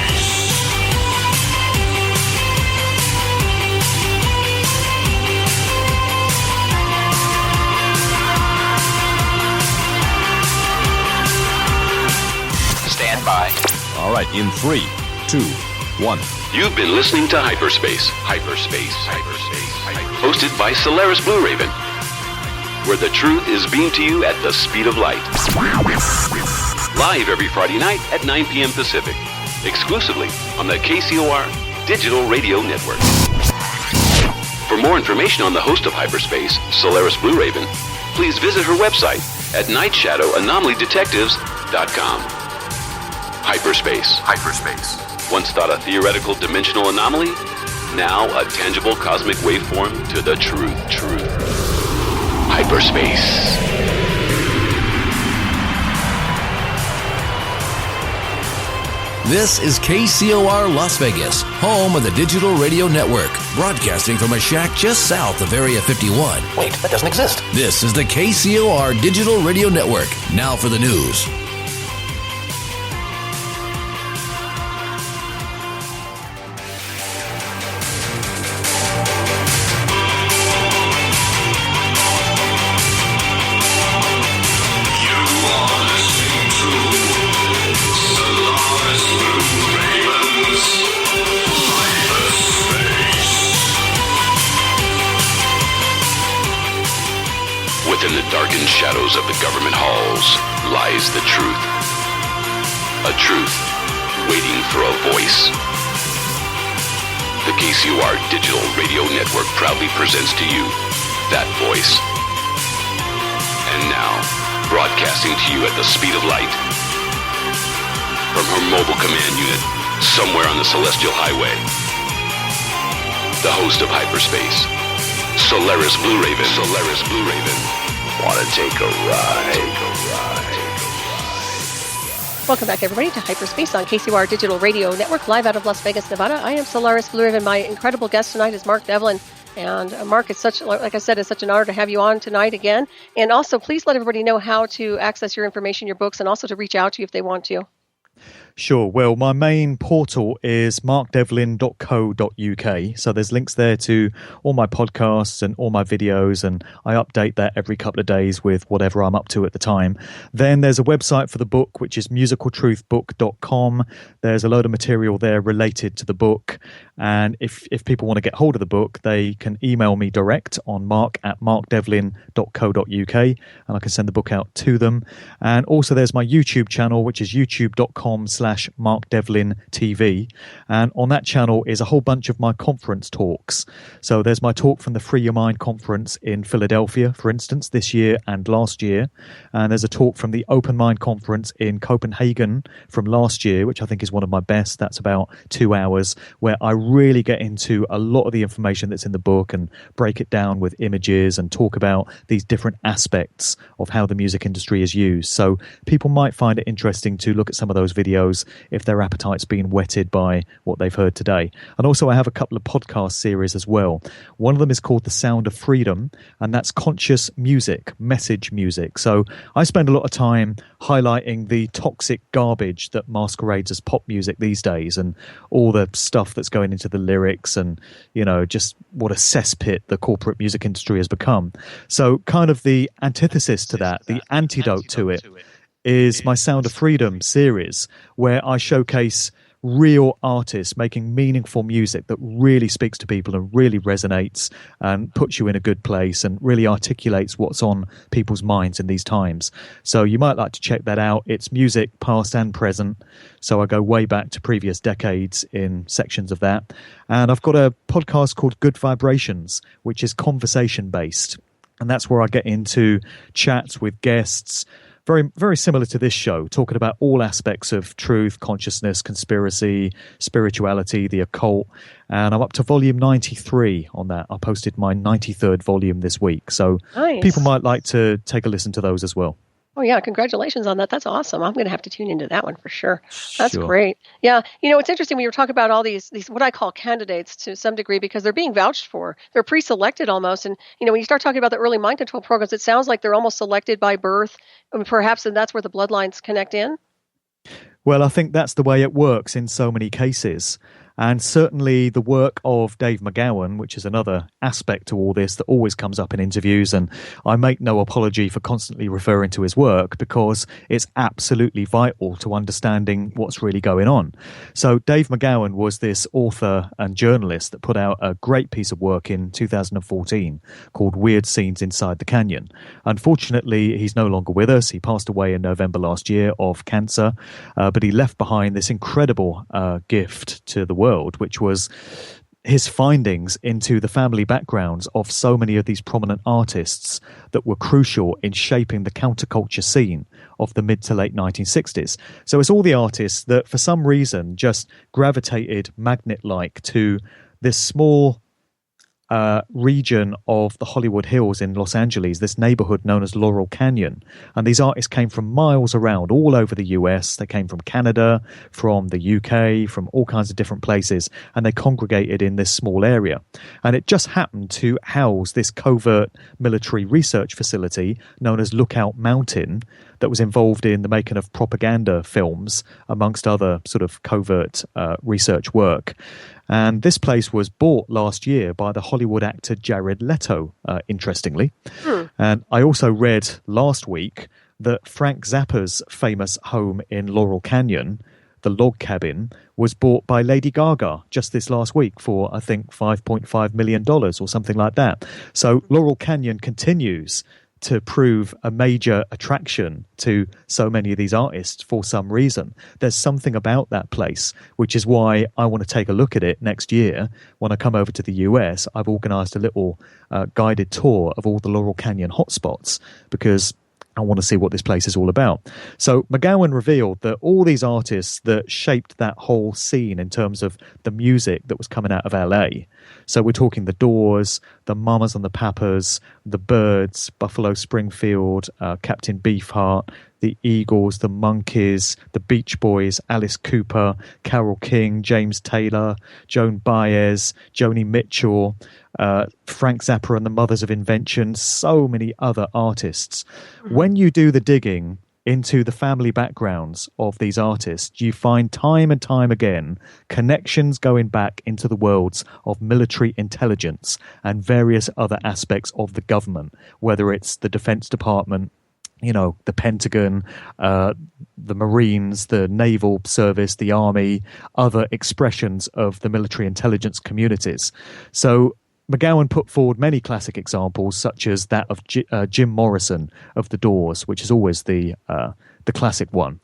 Stand by. All right, in 3, 2, 1. You've been listening to Hyperspace. Hosted by Solaris Bluraven, where the truth is beamed to you at the speed of light. Live every Friday night at 9 p.m. Pacific, exclusively on the KCOR Digital Radio Network. For more information on the host of Hyperspace, Solaris Bluraven, please visit her website at nightshadowanomalydetectives.com. Hyperspace. Once thought a theoretical dimensional anomaly, now a tangible cosmic waveform to the truth. Hyperspace. This is KCOR Las Vegas, home of the Digital Radio Network, broadcasting from a shack just south of Area 51. Wait, that doesn't exist. This is the KCOR Digital Radio Network. Now for the news. Within the darkened shadows of the government halls lies the truth. A truth waiting for a voice. The KCOR Digital Radio Network proudly presents to you that voice. And now, broadcasting to you at the speed of light from her mobile command unit somewhere on the Celestial Highway, the host of Hyperspace, Solaris Bluraven. Solaris Bluraven. Want to take a ride? Welcome back, everybody, to Hyperspace on KCOR Digital Radio Network, live out of Las Vegas, Nevada. I am Solaris Bluraven. My incredible guest tonight is Mark Devlin. And Mark, it's such, like I said, it's such an honor to have you on tonight again. And also, please let everybody know how to access your information, your books, and also to reach out to you if they want to. Sure. Well, my main portal is markdevlin.co.uk. So there's links there to all my podcasts and all my videos, and I update that every couple of days with whatever I'm up to at the time. Then there's a website for the book, which is musicaltruthbook.com. There's a load of material there related to the book. And if people want to get hold of the book, they can email me direct on mark@markdevlin.co.uk, and I can send the book out to them. And also there's my YouTube channel, which is youtube.com/markdevlintv. And on that channel is a whole bunch of my conference talks. So there's my talk from the Free Your Mind conference in Philadelphia, for instance, this year and last year. And there's a talk from the Open Mind conference in Copenhagen from last year, which I think is one of my best. That's about 2 hours, where I really get into a lot of the information that's in the book and break it down with images and talk about these different aspects of how the music industry is used. So people might find it interesting to look at some of those videos if their appetite's been whetted by what they've heard today. And also I have a couple of podcast series as well. One of them is called The Sound of Freedom, and that's conscious music, message music. So I spend a lot of time highlighting the toxic garbage that masquerades as pop music these days, and all the stuff that's going into the lyrics, and just what a cesspit the corporate music industry has become. So kind of the antithesis to that, the antidote to it, is my Sound of Freedom series, where I showcase real artists making meaningful music that really speaks to people and really resonates and puts you in a good place and really articulates what's on people's minds in these times. So you might like to check that out. It's music past and present, so I go way back to previous decades in sections of that. And I've got a podcast called Good Vibrations, which is conversation based, and that's where I get into chats with guests, very, very similar to this show, talking about all aspects of truth, consciousness, conspiracy, spirituality, the occult. And I'm up to volume 93 on that. I posted my 93rd volume this week. So nice. People might like to take a listen to those as well. Oh, yeah. Congratulations on that. That's awesome. I'm going to have to tune into that one for sure. That's Sure. great. Yeah. It's interesting when you were talking about all these what I call candidates to some degree, because they're being vouched for. They're pre-selected almost. And, when you start talking about the early mind control programs, it sounds like they're almost selected by birth, perhaps, and that's where the bloodlines connect in. Well, I think that's the way it works in so many cases. And certainly the work of Dave McGowan, which is another aspect to all this that always comes up in interviews, and I make no apology for constantly referring to his work because it's absolutely vital to understanding what's really going on. So Dave McGowan was this author and journalist that put out a great piece of work in 2014 called Weird Scenes Inside the Canyon. Unfortunately, he's no longer with us. He passed away in November last year of cancer, but he left behind this incredible gift to the world, which was his findings into the family backgrounds of so many of these prominent artists that were crucial in shaping the counterculture scene of the mid to late 1960s. So it's all the artists that for some reason just gravitated magnet-like to this small region of the Hollywood Hills in Los Angeles, this neighborhood known as Laurel Canyon. And these artists came from miles around, all over the US. They came from Canada, from the UK, from all kinds of different places, and they congregated in this small area. And it just happened to house this covert military research facility known as Lookout Mountain that was involved in the making of propaganda films, amongst other sort of covert research work. And this place was bought last year by the Hollywood actor Jared Leto, interestingly. And I also read last week that Frank Zappa's famous home in Laurel Canyon, the log cabin, was bought by Lady Gaga just this last week for, I think, $5.5 million or something like that. So Laurel Canyon continues to prove a major attraction to so many of these artists for some reason. There's something about that place, which is why I want to take a look at it next year. When I come over to the US, I've organized a little guided tour of all the Laurel Canyon hotspots, because I want to see what this place is all about. So McGowan revealed that all these artists that shaped that whole scene in terms of the music that was coming out of LA. So we're talking the Doors, the Mamas and the Papas, the Byrds, Buffalo Springfield, Captain Beefheart, the Eagles, the Monkees, the Beach Boys, Alice Cooper, Carole King, James Taylor, Joan Baez, Joni Mitchell, Frank Zappa and the Mothers of Invention, so many other artists. When you do the digging into the family backgrounds of these artists, you find time and time again connections going back into the worlds of military intelligence and various other aspects of the government, whether it's the Defense Department, you know, the Pentagon, the Marines, the Naval Service, the Army, other expressions of the military intelligence communities. So McGowan put forward many classic examples, such as that of Jim Morrison of the Doors, which is always the classic one.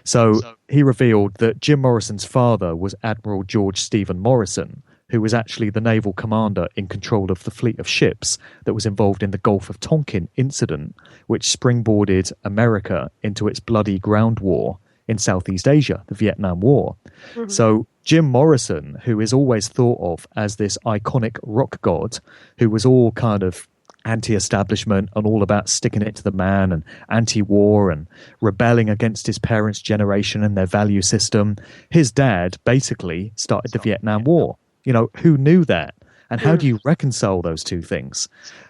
So he revealed that Jim Morrison's father was Admiral George Stephen Morrison, who was actually the naval commander in control of the fleet of ships that was involved in the Gulf of Tonkin incident, which springboarded America into its bloody ground war in Southeast Asia, the Vietnam War. Mm-hmm. So Jim Morrison, who is always thought of as this iconic rock god, who was all kind of anti-establishment and all about sticking it to the man and anti-war and rebelling against his parents' generation and their value system, his dad basically started the Vietnam War. You know, who knew that? And how do you reconcile those two things?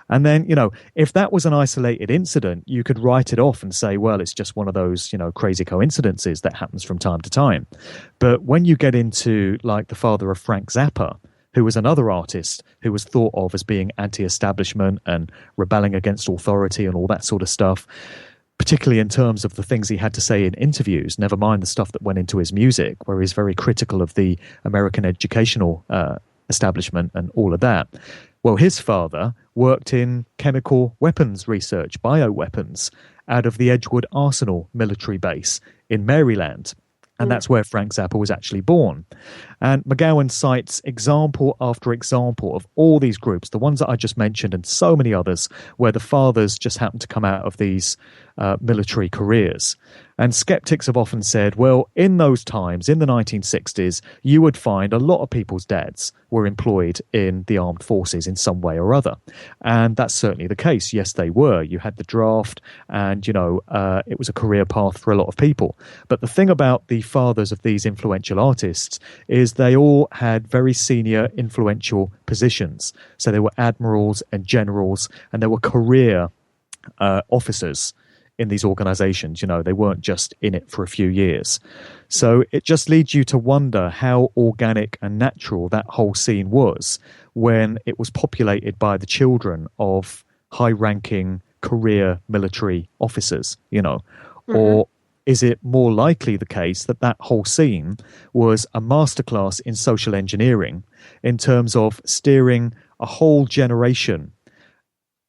And then, you know, if that was an isolated incident, you could write it off and say, well, it's just one of those, you know, crazy coincidences that happens from time to time. But when you get into, like, the father of Frank Zappa, who was another artist who was thought of as being anti-establishment and rebelling against authority and all that sort of stuff, particularly in terms of the things he had to say in interviews, never mind the stuff that went into his music, where he's very critical of the American educational establishment and all of that. Well, his father worked in chemical weapons research, bioweapons, out of the Edgewood Arsenal military base in Maryland. And that's where Frank Zappa was actually born. And McGowan cites example after example of all these groups, the ones that I just mentioned and so many others, where the fathers just happened to come out of these military careers. And skeptics have often said, well, in those times, in the 1960s, you would find a lot of people's dads were employed in the armed forces in some way or other. And that's certainly the case. Yes, they were. You had the draft and, you know, it was a career path for a lot of people. But the thing about the fathers of these influential artists is they all had very senior, influential positions. So they were admirals and generals, and they were career officers in these organizations. You know, they weren't just in it for a few years. So it just leads you to wonder how organic and natural that whole scene was when it was populated by the children of high-ranking career military officers, you know. Or is it more likely the case that that whole scene was a masterclass in social engineering in terms of steering a whole generation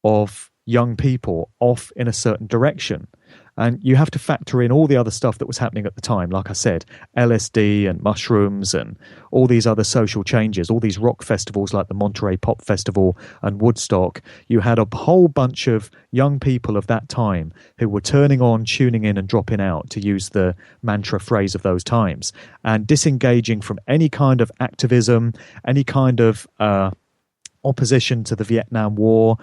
of young people off in a certain direction? And you have to factor in all the other stuff that was happening at the time. Like I said, LSD and mushrooms and all these other social changes, all these rock festivals like the Monterey Pop Festival and Woodstock. You had a whole bunch of young people of that time who were turning on, tuning in and dropping out, to use the mantra phrase of those times, and disengaging from any kind of activism, any kind of opposition to the Vietnam War.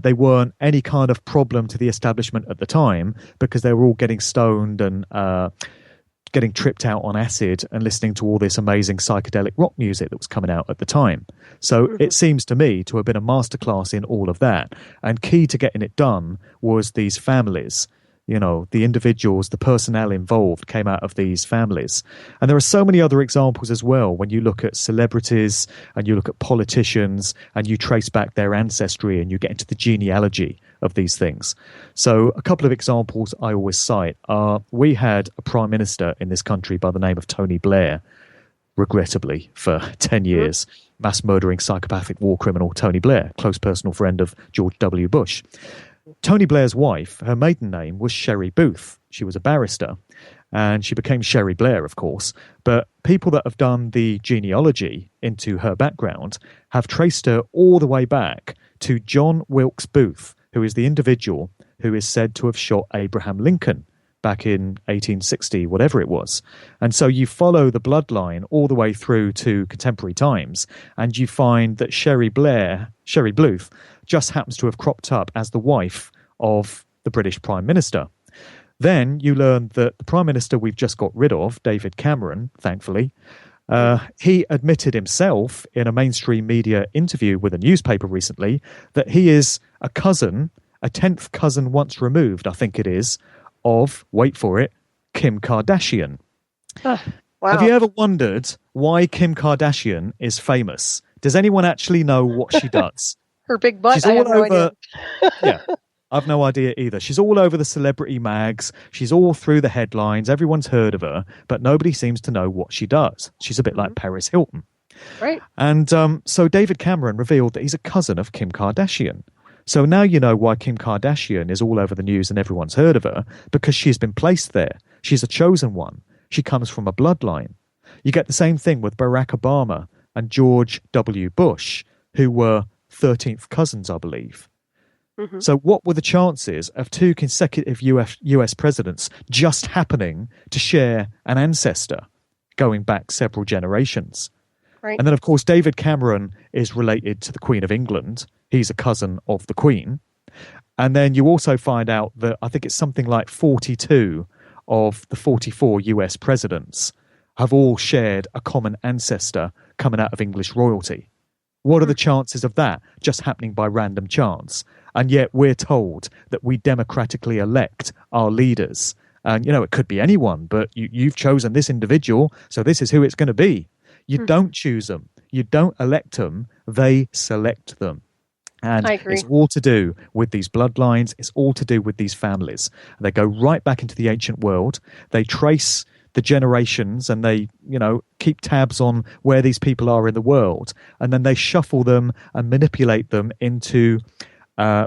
They weren't any kind of problem to the establishment at the time because they were all getting stoned and getting tripped out on acid and listening to all this amazing psychedelic rock music that was coming out at the time. So it seems to me to have been a masterclass in all of that. And key to getting it done was these families. You know, the individuals, the personnel involved came out of these families. And there are so many other examples as well when you look at celebrities and you look at politicians and you trace back their ancestry and you get into the genealogy of these things. So a couple of examples I always cite are we had a prime minister in this country by the name of Tony Blair, regrettably, for 10 years. Mass murdering psychopathic war criminal Tony Blair, close personal friend of George W. Bush. Tony Blair's wife, her maiden name was Sherry Booth. She was a barrister, and she became Sherry Blair, of course. But people that have done the genealogy into her background have traced her all the way back to John Wilkes Booth, who is the individual who is said to have shot Abraham Lincoln back in 1860, whatever it was. And so you follow the bloodline all the way through to contemporary times, and you find that Sherry Booth, just happens to have cropped up as the wife of the British Prime Minister. Then you learn that the Prime Minister we've just got rid of, David Cameron, thankfully, he admitted himself in a mainstream media interview with a newspaper recently that he is a cousin, a 10th cousin once removed, I think it is, of, wait for it, Kim Kardashian. Wow. Have you ever wondered why Kim Kardashian is famous? Does anyone actually know what she does? Her big butt. She's I have all no over. idea. Yeah, I've no idea either. She's all over the celebrity mags. She's all through the headlines. Everyone's heard of her, but nobody seems to know what she does. She's a bit like Paris Hilton. Right. And so David Cameron revealed that he's a cousin of Kim Kardashian. So now you know why Kim Kardashian is all over the news and everyone's heard of her, because she's been placed there. She's a chosen one. She comes from a bloodline. You get the same thing with Barack Obama and George W. Bush, who were 13th cousins, I believe. So what were the chances of two consecutive US presidents just happening to share an ancestor going back several generations? Right. And then, of course, David Cameron is related to the Queen of England. He's a cousin of the Queen. And then you also find out that I think it's something like 42 of the 44 US presidents have all shared a common ancestor coming out of English royalty. What are the chances of that just happening by random chance? And yet we're told that we democratically elect our leaders. And, you know, it could be anyone, but you've chosen this individual, so this is who it's going to be. You don't choose them. You don't elect them. They select them. And it's all to do with these bloodlines. It's all to do with these families. They go right back into the ancient world. They trace the generations and they, you know, keep tabs on where these people are in the world. And then they shuffle them and manipulate them into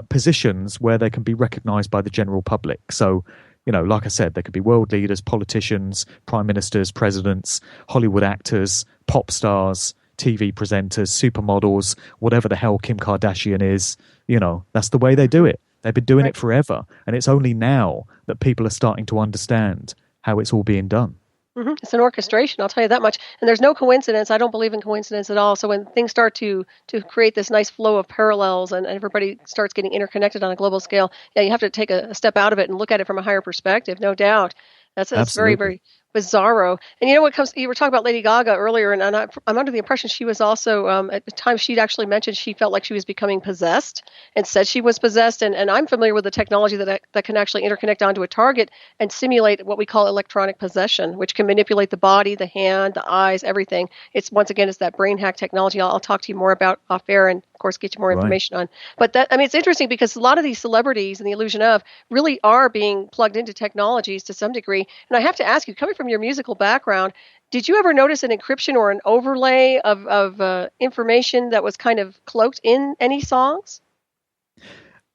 positions where they can be recognized by the general public. So, you know, like I said, they could be world leaders, politicians, prime ministers, presidents, Hollywood actors, pop stars, TV presenters, supermodels, whatever the hell Kim Kardashian is. You know, that's the way they do it. They've been doing it forever. And it's only now that people are starting to understand how it's all being done. It's an orchestration, I'll tell you that much. And there's no coincidence. I don't believe in coincidence at all. So when things start to create this nice flow of parallels and everybody starts getting interconnected on a global scale, yeah, you have to take a step out of it and look at it from a higher perspective, no doubt. That's very, very bizarro. And you know what comes, you were talking about Lady Gaga earlier, and I'm under the impression she was also, at the time she'd actually mentioned she felt like she was becoming possessed and said she was possessed. And I'm familiar with the technology that can actually interconnect onto a target and simulate what we call electronic possession, which can manipulate the body, the hand, the eyes, everything. It's that brain hack technology I'll talk to you more about off air and, of course, get you more information on. But that, I mean, it's interesting because a lot of these celebrities and the illusion of really are being plugged into technologies to some degree. And I have to ask you, coming from your musical background, did you ever notice an encryption or an overlay of information that was kind of cloaked in any songs?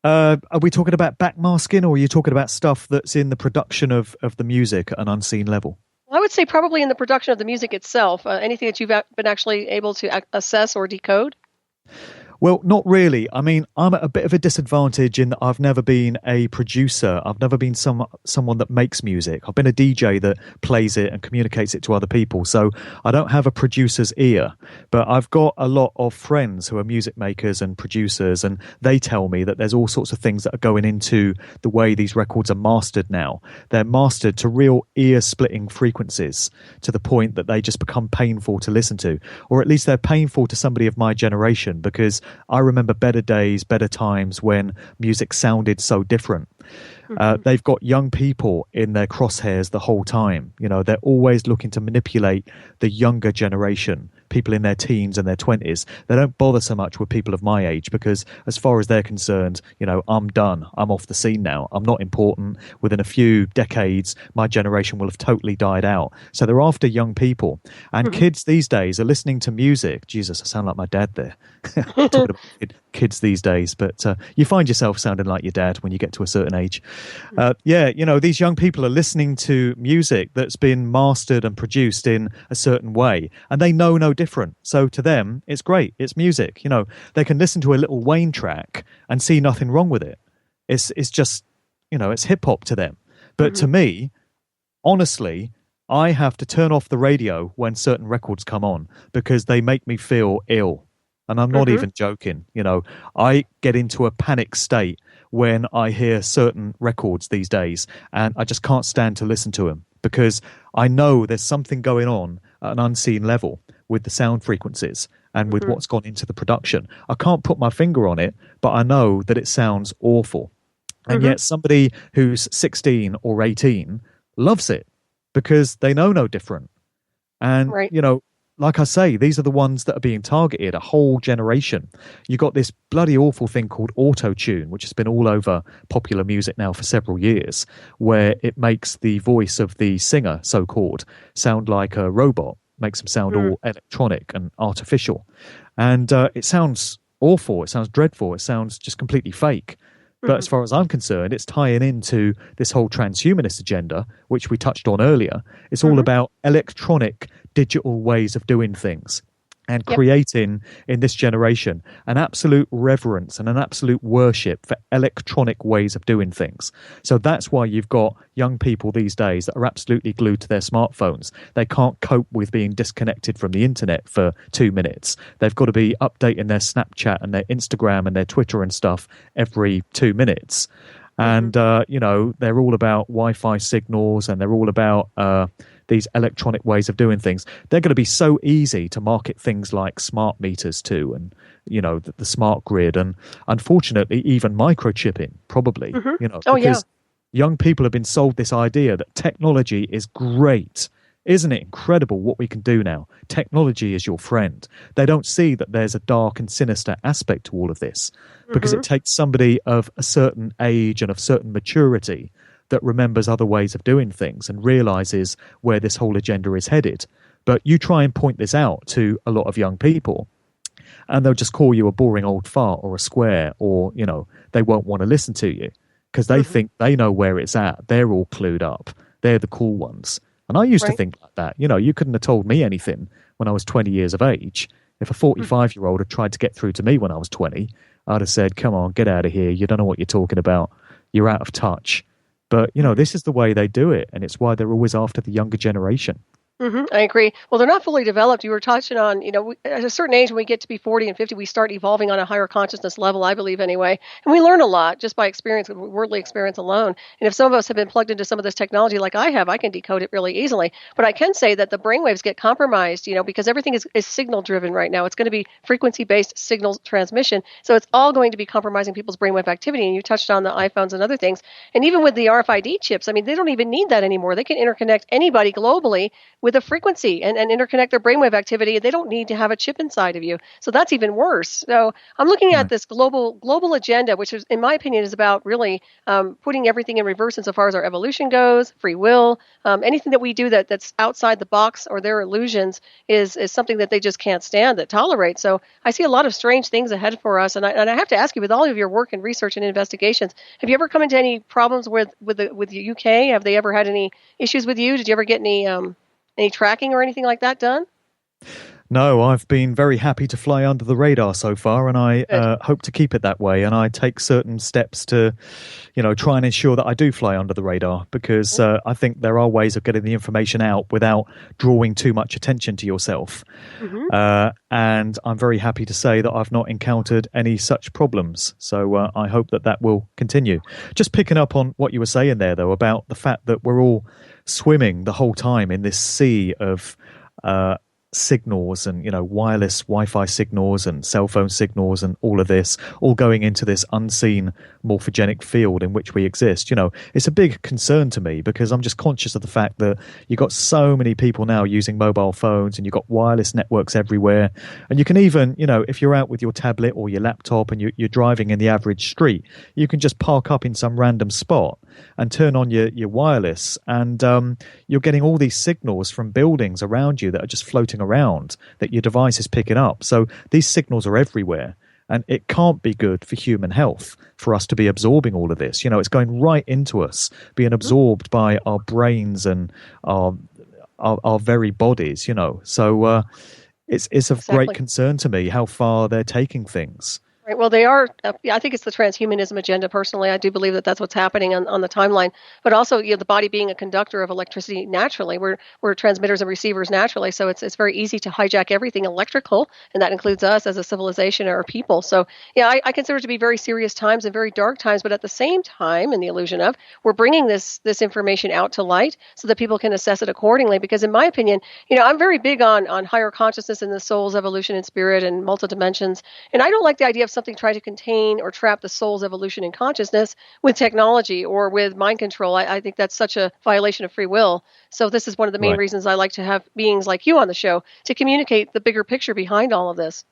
Are we talking about backmasking, or are you talking about stuff that's in the production of the music at an unseen level? I would say probably in the production of the music itself. Anything that you've been actually able to assess or decode? Well, not really. I mean, I'm at a bit of a disadvantage in that I've never been a producer. I've never been someone that makes music. I've been a DJ that plays it and communicates it to other people. So I don't have a producer's ear. But I've got a lot of friends who are music makers and producers, and they tell me that there's all sorts of things that are going into the way these records are mastered now. They're mastered to real ear-splitting frequencies, to the point that they just become painful to listen to. Or at least they're painful to somebody of my generation, because I remember better days, better times when music sounded so different. They've got young people in their crosshairs the whole time. You know, they're always looking to manipulate the younger generation, people in their teens and their 20s. They don't bother so much with people of my age, because as far as they're concerned, you know, I'm done. I'm off the scene now. I'm not important. Within a few decades, my generation will have totally died out. So they're after young people. And kids these days are listening to music. Jesus, I sound like my dad there. Talking about kids these days. But you find yourself sounding like your dad when you get to a certain age. Yeah, you know, these young people are listening to music that's been mastered and produced in a certain way, and they know no different. So to them, it's great. It's music. You know, they can listen to a Little Wayne track and see nothing wrong with it. It's just, you know, it's hip hop to them. But to me, honestly, I have to turn off the radio when certain records come on, because they make me feel ill. And I'm not even joking. You know, I get into a panic state when I hear certain records these days, and I just can't stand to listen to them, because I know there's something going on at an unseen level with the sound frequencies and with what's gone into the production. I can't put my finger on it, but I know that it sounds awful. And yet somebody who's 16 or 18 loves it, because they know no different. And, you know, like I say, these are the ones that are being targeted, a whole generation. You got this bloody awful thing called auto-tune, which has been all over popular music now for several years, where it makes the voice of the singer, so-called, sound like a robot, makes them sound all electronic and artificial. And it sounds awful, it sounds dreadful, it sounds just completely fake. But as far as I'm concerned, it's tying into this whole transhumanist agenda, which we touched on earlier. It's all about electronic, digital ways of doing things, and creating in this generation an absolute reverence and an absolute worship for electronic ways of doing things. So that's why you've got young people these days that are absolutely glued to their smartphones. They can't cope with being disconnected from the internet for 2 minutes. They've got to be updating their Snapchat and their Instagram and their Twitter and stuff every 2 minutes. And, you know, they're all about Wi-Fi signals, and they're all about these electronic ways of doing things. They're going to be so easy to market things like smart meters to, and, you know, the smart grid, and unfortunately even microchipping, probably, you know, because young people have been sold this idea that technology is great. Isn't it incredible what we can do now? Technology is your friend. They don't see that there's a dark and sinister aspect to all of this, because it takes somebody of a certain age and of certain maturity that remembers other ways of doing things and realizes where this whole agenda is headed. But you try and point this out to a lot of young people, and they'll just call you a boring old fart or a square, or, you know, they won't want to listen to you because they think they know where it's at. They're all clued up. They're the cool ones. And I used to think like that. You know, you couldn't have told me anything when I was 20 years of age. If a 45-year-old had tried to get through to me when I was 20, I'd have said, come on, get out of here. You don't know what you're talking about. You're out of touch. But, you know, this is the way they do it. And it's why they're always after the younger generation. I agree. Well, they're not fully developed. You were touching on, you know, at a certain age, when we get to be 40 and 50, we start evolving on a higher consciousness level, I believe anyway. And we learn a lot just by experience, worldly experience alone. And if some of us have been plugged into some of this technology like I have, I can decode it really easily. But I can say that the brainwaves get compromised, you know, because everything is signal driven right now. It's going to be frequency-based signal transmission. So it's all going to be compromising people's brainwave activity. And you touched on the iPhones and other things. And even with the RFID chips, I mean, they don't even need that anymore. They can interconnect anybody globally with a frequency and interconnect their brainwave activity. They don't need to have a chip inside of you. So that's even worse. So I'm looking at this global agenda, which is, in my opinion, is about really putting everything in reverse insofar as our evolution goes, free will, anything that we do that's outside the box or their illusions is something that they just can't stand, that tolerate. So I see a lot of strange things ahead for us. And I have to ask you, with all of your work and research and investigations, have you ever come into any problems with the UK? Have they ever had any issues with you? Did you ever get any tracking or anything like that done? No, I've been very happy to fly under the radar so far, and I hope to keep it that way. And I take certain steps to, try and ensure that I do fly under the radar, because I think there are ways of getting the information out without drawing too much attention to yourself. And I'm very happy to say that I've not encountered any such problems. So I hope that will continue. Just picking up on what you were saying there, though, about the fact that we're all swimming the whole time in this sea of signals and wireless Wi-Fi signals and cell phone signals and all of this, all going into this unseen morphogenic field in which we exist. It's a big concern to me, because I'm just conscious of the fact that you've got so many people now using mobile phones, and you've got wireless networks everywhere, and you can even, if you're out with your tablet or your laptop and you're driving in the average street, you can just park up in some random spot and turn on your wireless, and you're getting all these signals from buildings around you that are just floating around that your device is picking up. So these signals are everywhere, and it can't be good for human health for us to be absorbing all of this. It's going right into us, being absorbed by our brains and our very bodies. So it's of great concern to me how far they're taking things. Right. Well, they are. I think it's the transhumanism agenda. Personally, I do believe that that's what's happening on the timeline. But also, the body being a conductor of electricity naturally, we're transmitters and receivers naturally. So it's very easy to hijack everything electrical, and that includes us as a civilization or people. So I consider it to be very serious times and very dark times. But at the same time, in the illusion of, we're bringing this information out to light so that people can assess it accordingly. Because in my opinion, I'm very big on higher consciousness and the soul's evolution and spirit and multidimensions, and I don't like the idea of something trying to contain or trap the soul's evolution and consciousness with technology or with mind control. I think that's such a violation of free will. So this is one of the main reasons I like to have beings like you on the show, to communicate the bigger picture behind all of this.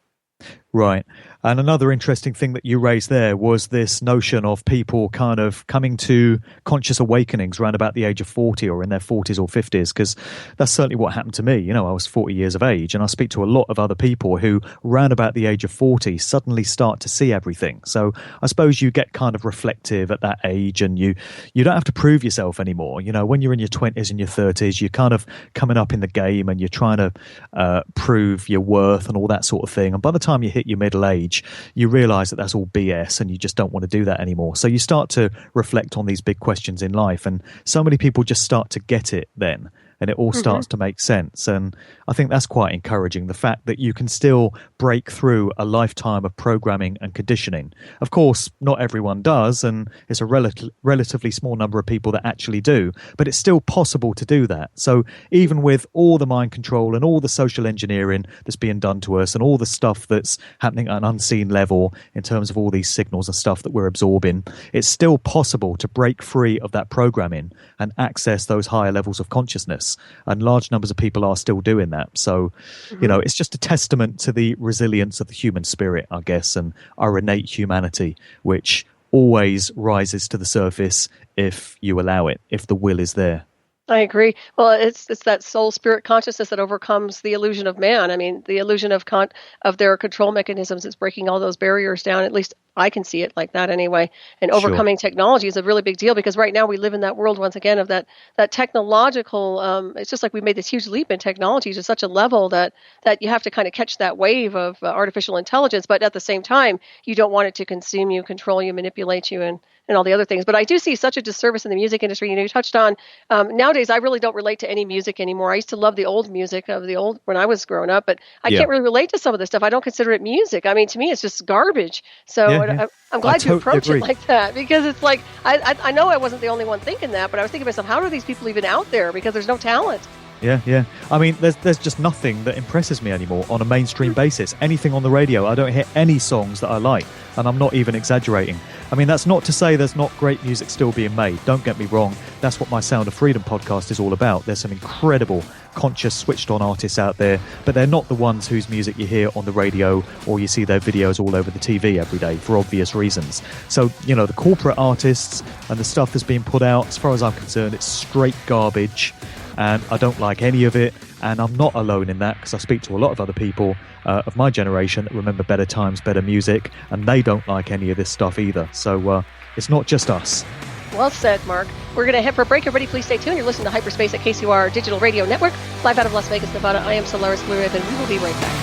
Right. And another interesting thing that you raised there was this notion of people kind of coming to conscious awakenings around about the age of 40 or in their 40s or 50s, because that's certainly what happened to me. I was 40 years of age, and I speak to a lot of other people who around about the age of 40 suddenly start to see everything. So I suppose you get kind of reflective at that age, and you don't have to prove yourself anymore. When you're in your 20s and your 30s, you're kind of coming up in the game and you're trying to prove your worth and all that sort of thing. And by the time you hit your middle age, you realize that that's all BS, and you just don't want to do that anymore. So you start to reflect on these big questions in life, and so many people just start to get it then, and it all starts to make sense. And I think that's quite encouraging, the fact that you can still break through a lifetime of programming and conditioning. Of course, not everyone does, and it's a relatively small number of people that actually do, but it's still possible to do that. So even with all the mind control and all the social engineering that's being done to us and all the stuff that's happening at an unseen level in terms of all these signals and stuff that we're absorbing, it's still possible to break free of that programming and access those higher levels of consciousness. And large numbers of people are still doing that. So, it's just a testament to the resilience of the human spirit, I guess, and our innate humanity, which always rises to the surface if you allow it, if the will is there. I agree. Well, it's that soul spirit consciousness that overcomes the illusion of man. I mean, the illusion of their control mechanisms is breaking all those barriers down. At least I can see it like that anyway. And overcoming technology is a really big deal, because right now we live in that world once again of that technological. It's just like we made this huge leap in technology to such a level that you have to kind of catch that wave of artificial intelligence. But at the same time, you don't want it to consume you, control you, manipulate you, and all the other things. But I do see such a disservice in the music industry. You touched on nowadays, I really don't relate to any music anymore. I used to love the old music of the old when I was growing up, but I can't really relate to some of this stuff. I don't consider it music. I mean, to me, it's just garbage. So I'm glad you approach it like that, because it's like, I know I wasn't the only one thinking that, but I was thinking to myself, how are these people even out there? Because there's no talent. Yeah. I mean, there's just nothing that impresses me anymore on a mainstream basis. Anything on the radio, I don't hear any songs that I like, and I'm not even exaggerating. I mean, that's not to say there's not great music still being made. Don't get me wrong. That's what my Sound of Freedom podcast is all about. There's some incredible, conscious, switched-on artists out there, but they're not the ones whose music you hear on the radio or you see their videos all over the TV every day for obvious reasons. So, the corporate artists and the stuff that's being put out, as far as I'm concerned, it's straight garbage, and I don't like any of it. And I'm not alone in that, because I speak to a lot of other people of my generation that remember better times, better music, and they don't like any of this stuff either. So it's not just us. Well said, Mark. We're going to head for a break. Everybody, please stay tuned. You're listening to Hyperspace at KCOR Digital Radio Network, live out of Las Vegas, Nevada. I am Solaris Bluraven. We will be right back.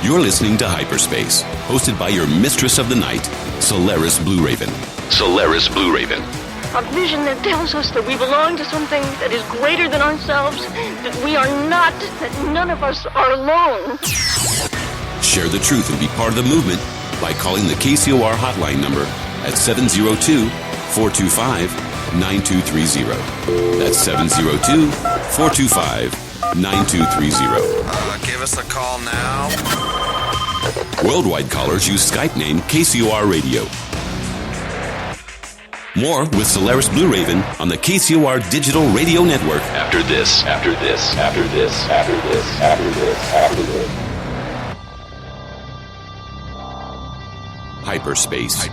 You're listening to Hyperspace, hosted by your mistress of the night, Solaris Bluraven. Solaris Bluraven. A vision that tells us that we belong to something that is greater than ourselves, that we are not, that none of us are alone. Share the truth and be part of the movement by calling the KCOR hotline number at 702-425-9230. That's 702-425-9230. Give us a call now. Worldwide callers use Skype name KCOR Radio. More with Solaris Bluraven on the KCOR Digital Radio Network. After this. Hyperspace.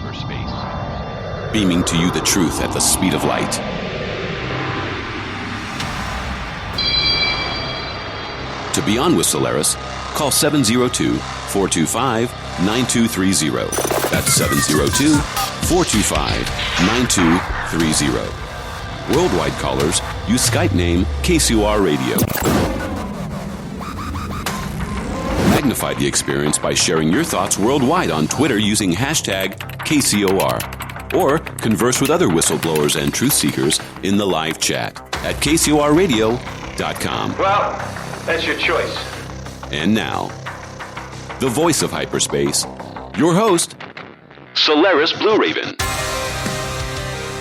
Beaming to you the truth at the speed of light. To be on with Solaris, call 702-425-9230. That's 702-425-9230. Worldwide callers use Skype name KCOR Radio. Magnify the experience by sharing your thoughts worldwide on Twitter using hashtag KCOR. Or converse with other whistleblowers and truth seekers in the live chat at KCORradio.com. Well, that's your choice. And now, the voice of hyperspace, your host, Solaris Bluraven.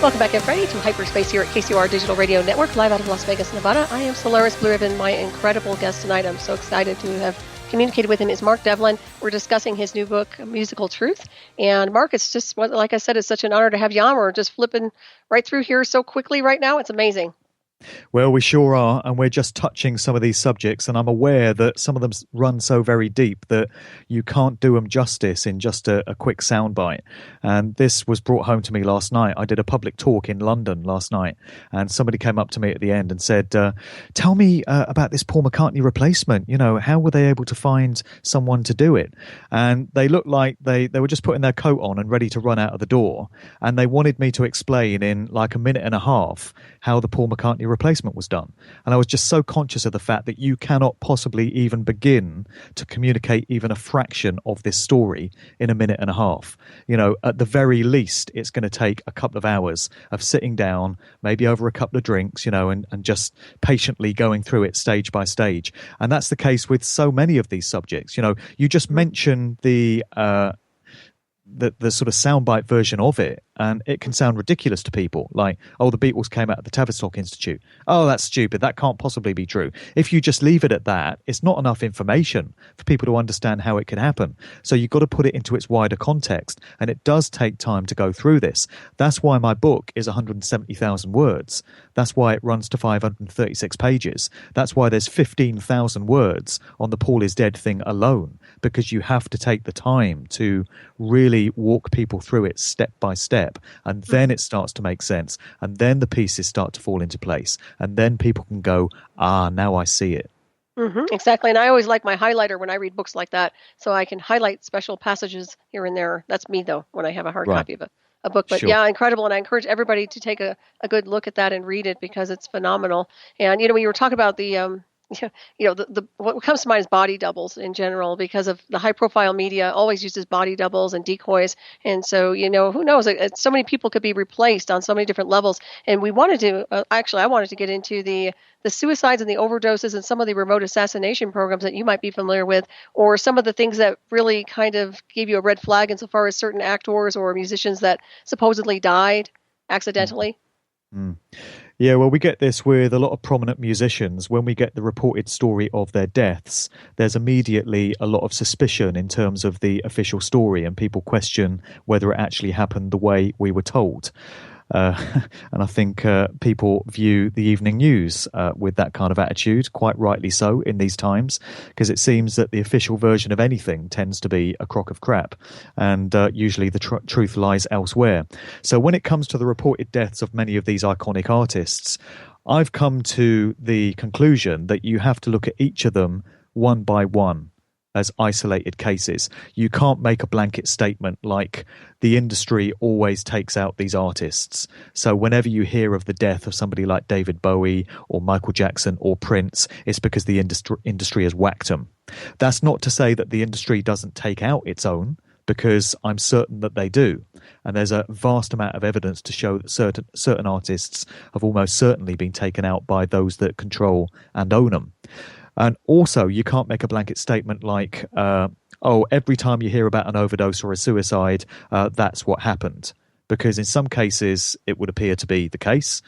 Welcome back, everybody, to Hyperspace here at KCOR Digital Radio Network, live out of Las Vegas, Nevada. I am Solaris Bluraven. My incredible guest tonight, I'm so excited to have communicated with him, is Mark Devlin. We're discussing his new book, Musical Truth. And Mark, it's just, like I said, it's such an honor to have you on. We're just flipping right through here so quickly right now. It's amazing. Well, we sure are, and we're just touching some of these subjects, and I'm aware that some of them run so very deep that you can't do them justice in just a quick soundbite. And this was brought home to me last night. I did a public talk in London last night, and somebody came up to me at the end and said, tell me about this Paul McCartney replacement. You know, how were they able to find someone to do it? And they looked like they were just putting their coat on and ready to run out of the door, and they wanted me to explain in like a minute and a half how the Paul McCartney replacement was done. And I was just so conscious of the fact that you cannot possibly even begin to communicate even a fraction of this story in a minute and a half. You know, at the very least, it's going to take a couple of hours of sitting down, maybe over a couple of drinks, you know, and just patiently going through it stage by stage. And that's the case with so many of these subjects. You know, you just mentioned the sort of soundbite version of it, and it can sound ridiculous to people, like, oh, the Beatles came out of the Tavistock Institute. Oh, that's stupid. That can't possibly be true. If you just leave it at that, it's not enough information for people to understand how it could happen. So you've got to put it into its wider context, and it does take time to go through this. That's why my book is 170,000 words. That's why it runs to 536 pages. That's why there's 15,000 words on the Paul is Dead thing alone, because you have to take the time to really walk people through it step by step, and then it starts to make sense, and then the pieces start to fall into place, and then people can go, now I see it. Exactly. And I always like my highlighter when I read books like that, so I can highlight special passages here and there. That's me, though, when I have a hard copy of a book. But yeah, incredible. And I encourage everybody to take a good look at that and read it, because it's phenomenal. And, you know, when you were talking about the what comes to mind is body doubles in general, because of the high profile media always uses body doubles and decoys. And so, you know, who knows, so many people could be replaced on so many different levels. And we wanted to, I wanted to get into the suicides and the overdoses and some of the remote assassination programs that you might be familiar with, or some of the things that really kind of gave you a red flag insofar as certain actors or musicians that supposedly died accidentally. Yeah, well, we get this with a lot of prominent musicians. When we get the reported story of their deaths, there's immediately a lot of suspicion in terms of the official story, and people question whether it actually happened the way we were told. And I think people view the evening news with that kind of attitude, quite rightly so in these times, because it seems that the official version of anything tends to be a crock of crap, and usually the truth lies elsewhere. So when it comes to the reported deaths of many of these iconic artists, I've come to the conclusion that you have to look at each of them one by one as isolated cases. You can't make a blanket statement like the industry always takes out these artists. So whenever you hear of the death of somebody like David Bowie or Michael Jackson or Prince, it's because the industry has whacked them. That's not to say that the industry doesn't take out its own, because I'm certain that they do. And there's a vast amount of evidence to show that certain artists have almost certainly been taken out by those that control and own them. And also, you can't make a blanket statement like, every time you hear about an overdose or a suicide, that's what happened. Because in some cases, it would appear to be the case.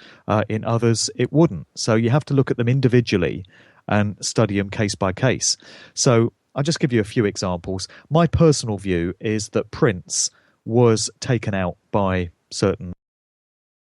In others, it wouldn't. So you have to look at them individually and study them case by case. So I'll just give you a few examples. My personal view is that Prince was taken out by certain